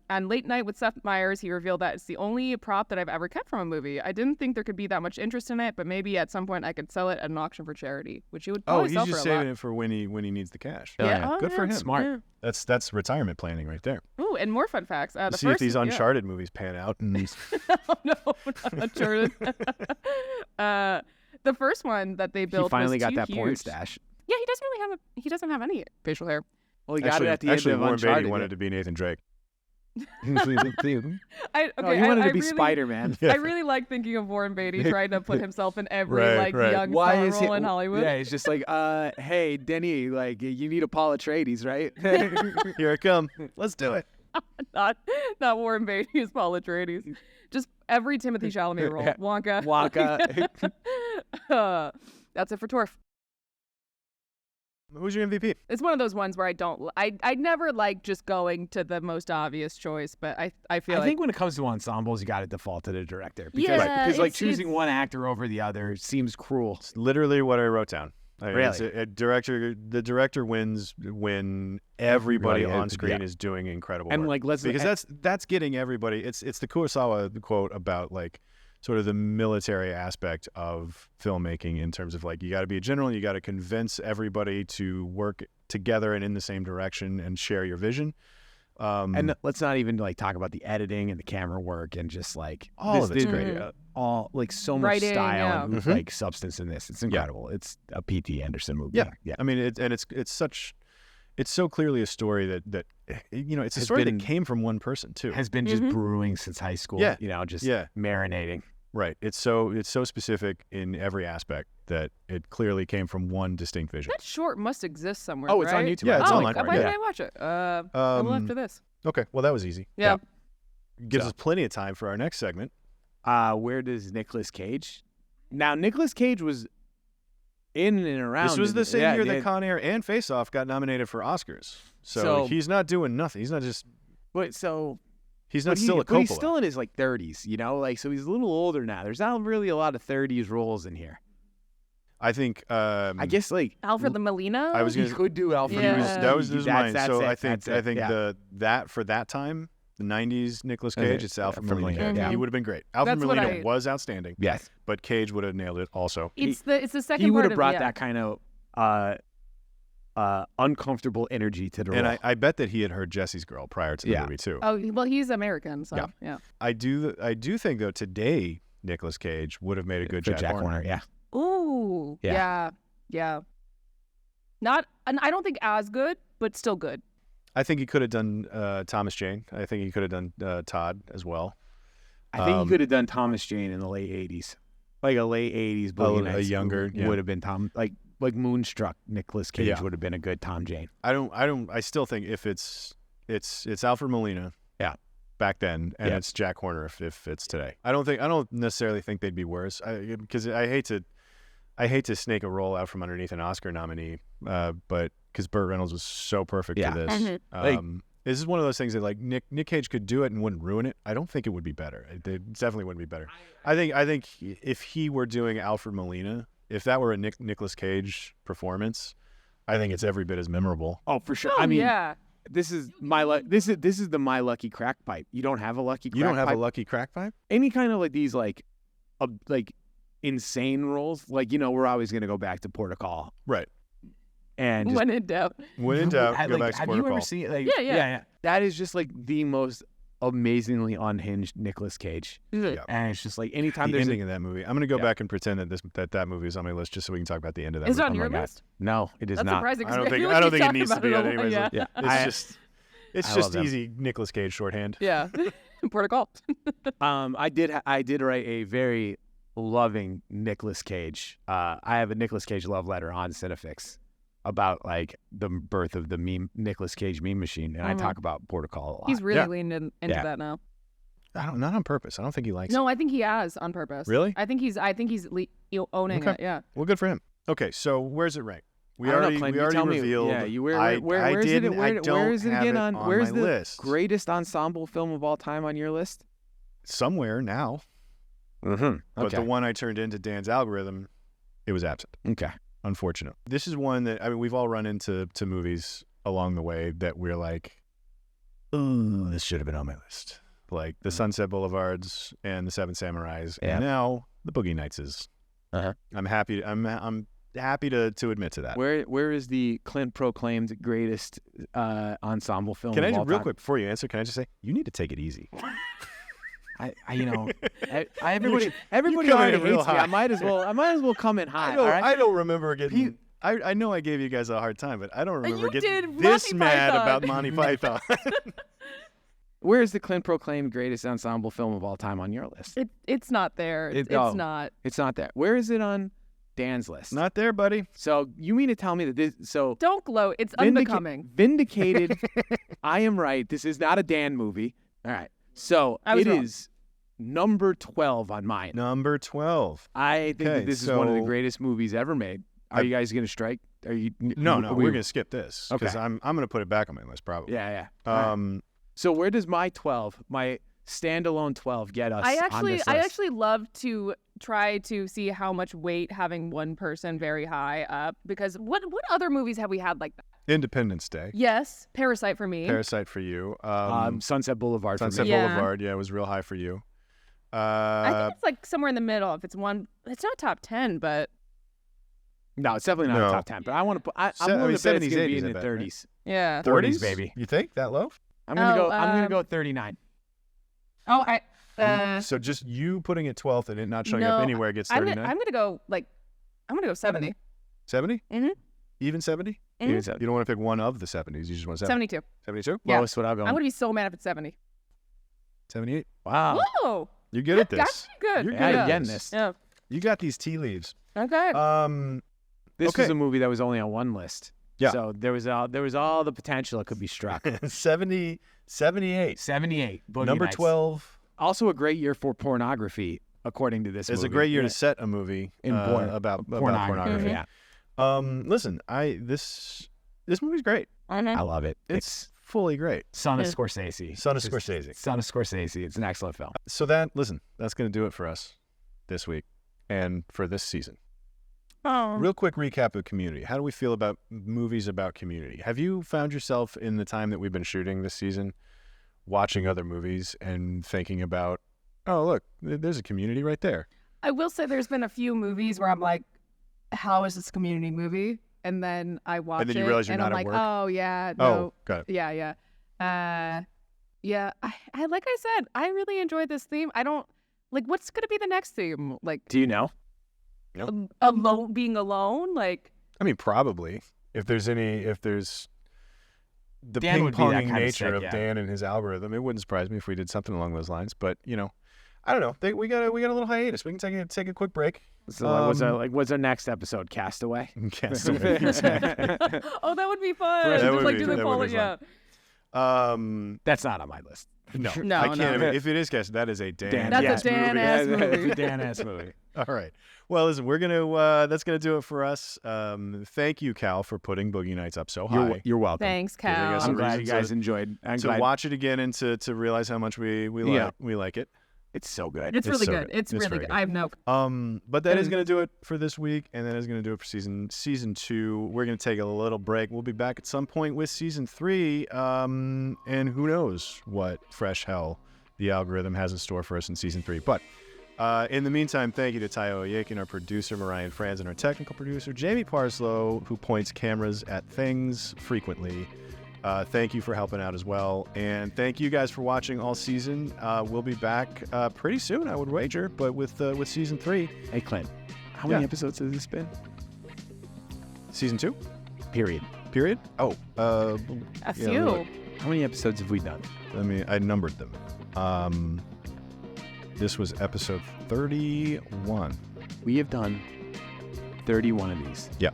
on Late Night with Seth Meyers, he revealed that it's the only prop that I've ever kept from a movie. I didn't think there could be that much interest in it, but maybe at some point I could sell it at an auction for charity, which he would probably he's sell just for a lot. saving it for when he needs the cash. Yeah. Oh, Good for him. Smart. Yeah. That's retirement planning right there. Ooh, and more fun facts. See if these Uncharted movies pan out. And oh, no, not Uncharted. The first one that they built. He finally was got too that huge. porn stash. Yeah, he doesn't have any facial hair. Well, he got it at the end of Warren Uncharted. Beatty wanted to be Nathan Drake. Okay, No, he wanted to be really, Spider-Man. I really like thinking of Warren Beatty trying to put himself in every Right. young star role in Hollywood. Yeah, it's just like, hey, Denny, like you need a Paul Atreides, right? Here I come. Let's do it. not Warren Beatty as Paul Atreides. Just every Timothy Chalamet role. Wonka. That's it for Torf. Who's your MVP? It's one of those ones where I never like just going to the most obvious choice, but I feel I think when it comes to ensembles, you got to default to the director because Yeah, like it's- choosing one actor over the other seems cruel. It's literally what I wrote down. Really? It's a director. The director wins when everybody Everybody, on screen yeah. is doing incredible And work. like because that's getting everybody. It's the Kurosawa quote about like sort of the military aspect of filmmaking in terms of like you got to be a general, you got to convince everybody to work together and in the same direction and share your vision. And let's not even like talk about the editing and the camera work and just like All of it's great. All like so much Writing, style and Mhm. like substance in this. It's incredible. It's a P.T. Anderson movie. Yeah. I mean, it's so clearly a story that it's a Has story been- that came from one person too. Has been just brewing since high school. Yeah. Just Yeah. marinating. Right. It's so specific in every aspect that it clearly came from one distinct vision. that short must exist somewhere. Oh, it's on right? YouTube. Yeah, it's oh, online. why Yeah. did I watch it? Well, after this. Okay. Well, that was easy. Yeah. Gives So- us plenty of time for our next segment. Where does Nicolas Cage? Now, Nicolas Cage was in and around. This was in the same year that yeah. Con Air and Face Off got nominated for Oscars. So So- he's not doing nothing. He's not just. But so He's not but still a but he's Coppola. still in his like 30s, like so he's a little older now. There's not really a lot of 30s roles in here. I think. I guess like Alfred Molina? I was he gonna. could do Alfred. Yeah. Molina. That was this is mine. That's So it, I think that's it, yeah. that for that time, the '90s Nicolas Cage, Okay. it's Alfred Alfred Molina. Molina, yeah. He would have been great. Alfred That's what Molina I- was outstanding. Yes, But Cage would have nailed it also. It's the second he would part have of brought that kind of uncomfortable energy to the role. And I bet that he had heard Jesse's Girl prior to the Yeah. movie too. Oh, well, he's American, so yeah. I do think though today Nicolas Cage would have made a good for Jack Horner. Yeah. Ooh, Yeah. yeah. Not, and I don't think as good, but still good. I think he could have done Thomas Jane. I think he could have done Todd as well. I think he could have done Thomas Jane in the late 80s. Like a late 80s Boogie a Nights younger, yeah. would have been Tom like Moonstruck Nicolas Cage Yeah. would have been a good Tom Jane. I still think if it's Alfred Molina. Yeah. Back then, and Yeah. it's Jack Horner if it's today. I don't necessarily think they'd be worse. Because I hate to snake a roll out from underneath an Oscar nominee, but because Burt Reynolds was so perfect Yeah. for this. Mhm. This is one of those things that like Nick Cage could do it and wouldn't ruin it. I don't think it would be better. It definitely wouldn't be better. I think if he were doing Alfred Molina, if that were a Nicolas Cage performance, I think it's every bit as memorable. Oh, for sure. Oh, I mean, yeah. this is this is the My Lucky Crack Pipe. You don't have a lucky crack You don't have pipe? a lucky crack pipe? Any kind of like these like insane roles, like we're always gonna go back to Portugal Right. and just When in doubt. When in doubt, go back to have you protocol. ever seen like Yeah. that is just like the most amazingly unhinged Nicolas Cage, Yeah. and it's just like anytime The there's ending of that movie. I'm going to go Yeah. back and pretend that movie is on my list just so we can talk about the end of that Is it movie. on your my God. list? No, it is That's not. surprising. 'cause I don't think feel I like don't you think it talked needs to about be it a on lot. anybody's Yeah. list. Yeah. It's I just love them. easy Nicolas Cage shorthand. Yeah. Protocol. I did write a very loving Nicolas Cage. I have a Nicolas Cage love letter on CineFix about like the birth of the Nicolas Cage meme machine, and I talk about Portugal a lot. He's really Yeah. leaned into Yeah. that now. Not on purpose. I don't think he likes it. No, I think he has on purpose. Really? I think he's owning Okay. it. Yeah. Well, good for him. Okay, so where's it ranked? We I don't know, already Clint, you we tell already me. revealed. Yeah, you where I is it? didn't. I don't Where is it have again it on? on Where's my the list. greatest ensemble film of all time on your list? Somewhere now, Mm-hmm. but the one I turned into Dan's algorithm, it was absent. Okay. Unfortunate. This is one that we've all run into movies along the way that we're like, oh, this should have been on my list. Like the Sunset Boulevards and the Seven Samurais, Yeah. and now the Boogie Nights is. Uh-huh. I'm happy to admit to that. Where is the Clint proclaimed greatest ensemble film? Can I of just all real time? quick before you answer? Can I just say you need to take it easy? Everybody coming already in real hates me. high. I might as well come in high. all right? I don't remember getting. I know I gave you guys a hard time, but I don't remember You getting did this Monty mad Python. about Monty Python. Where's the Clint proclaimed greatest ensemble film of all time on your list? It's not there. It's not. It's not there. Where is it on Dan's list? Not there, buddy. So you mean to tell me that this? So Don't gloat. It's unbecoming. Vindicated. I am right. This is not a Dan movie. All right. So it is number 12 on mine. Number 12. I think that this is one of the greatest movies ever made. Are you guys going to strike? Are you? No, we're going to skip this because Okay. I'm going to put it back on my list probably. Yeah. So where does my 12, my standalone 12, get us? I on this list? actually love to try to see how much weight having one person very high up, because what other movies have we had like that? Independence Day. Yes, Parasite for me. Parasite for you. Sunset Boulevard. Sunset for me. Boulevard. Yeah, it was real high for you. I think it's like somewhere in the middle. If it's it's not top 10, but No, it's definitely not No. a top 10. But I want to put. I'm I mean, willing to bet it's 70s, going to be 80s, in I the bet, 30s. yeah. 40s, baby. You think that low? I'm gonna go. Oh, I'm gonna go 39. Oh, I. So just you putting it 12th and it not showing no, up anywhere gets I'm 39? gonna go 70. 70? Mhm. Even 70? Mhm. Even 70. You don't want to pick one of the 70s. You just want 70. 72. 72? Yeah. Lowest what I'll go. I'm gonna be so mad if it's 70. 78? Wow. Whoa. You're good at this. That's good. You're Yeah, good you're at getting this. this. Yeah. You got these tea leaves. Okay. This Okay. was a movie that was only on one list. Yeah. So there was all the potential it could be struck. 78. 78. Boogie Number Nights. 12 Also a great year for pornography, according to this is movie. a great year Yeah. to set a movie In about pornography. Yeah. Listen, this movie's great. I know. I love it. It's fully great. Son of Yeah. Scorsese. Son of Just Scorsese. Son of Scorsese. It's an excellent film. So that's going to do it for us this week and for this season. Oh. Real quick recap of Community. How do we feel about movies about community? Have you found yourself in the time that we've been shooting this season watching other movies and thinking about, oh, look, there's a community right there? I will say there's been a few movies where I'm like, how is this a community movie? And then I watch it, then you realize you're and not I'm at like, work? oh yeah, no, Oh, got it. yeah. Yeah. I like I said, I really enjoyed this theme. I don't like what's gonna be the next theme. Like, Do you know? being alone. Like, I mean, probably. If there's the Dan would be that ping-ponging kind of nature sick, of yeah. Dan and his algorithm, it wouldn't surprise me if we did something along those lines. But, I don't know. We got a little hiatus. We can take a quick break. So what's our next episode? Castaway. Castaway, exactly. oh, that would be fun. That Just would like be- do the that would poll. be Yeah. That's not on my list. No, No, I can't. no. Even, if it is Castaway, that is a Dan. That's a Dan-ass movie. It's a Dan-ass movie. All right. Well, listen, we're gonna. That's gonna do it for us. Thank you, Cal, for putting Boogie Nights up so high. You're welcome. Thanks, Giving Cal. us I'm a glad you reason guys to- enjoyed. I'm to glad watch it again and to realize how much we Yeah. like it. it's so good. It's really so good. good. It's It's really very good. I have no. But that is going to do it for this week, and that is going to do it for season 2. We're going to take a little break. We'll be back at some point with season 3, and who knows what fresh hell the algorithm has in store for us in season 3. But in the meantime, thank you to Tayo Oyekan, our producer, Marhyan Franzen, our technical producer, Jamie Parslow, who points cameras at things frequently. Thank you for helping out as well. And thank you guys for watching all season. We'll be back pretty soon, I would wager, but with season 3. Hey, Clint, how many Yeah. episodes has this been? Season 2? Period. Oh, A yeah, few. look. How many episodes have we done? I numbered them. This was episode 31. We have done 31 of these. Yeah.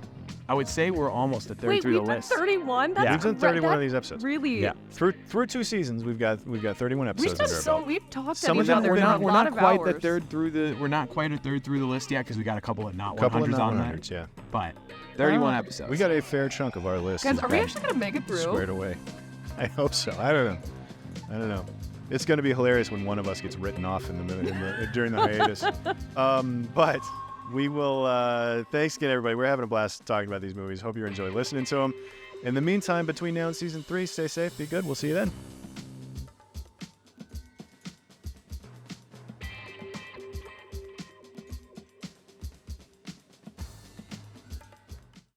I would say we're almost a third Wait, through the we've done list. 31. That's Yeah. We've done great. 31 of That these episodes. Really? Yeah. Through 2 seasons, we've got 31 episodes We've done under our so. belt. We've talked Some at of each them other we're for not- a We're lot not of quite hours. a third through the. We're not quite a third through the list yet because we got a couple of not Couple of 100s on there. 100s, yeah. But 31 Oh. episodes. We got a fair chunk of our list. Guys, has are we been actually gonna make it through? squared away? I hope so. I don't know. It's going to be hilarious when one of us gets written off during the hiatus. But we will. Thanks again, everybody. We're having a blast talking about these movies. Hope you enjoy listening to them. In the meantime, between now and season 3, stay safe, be good. We'll see you then.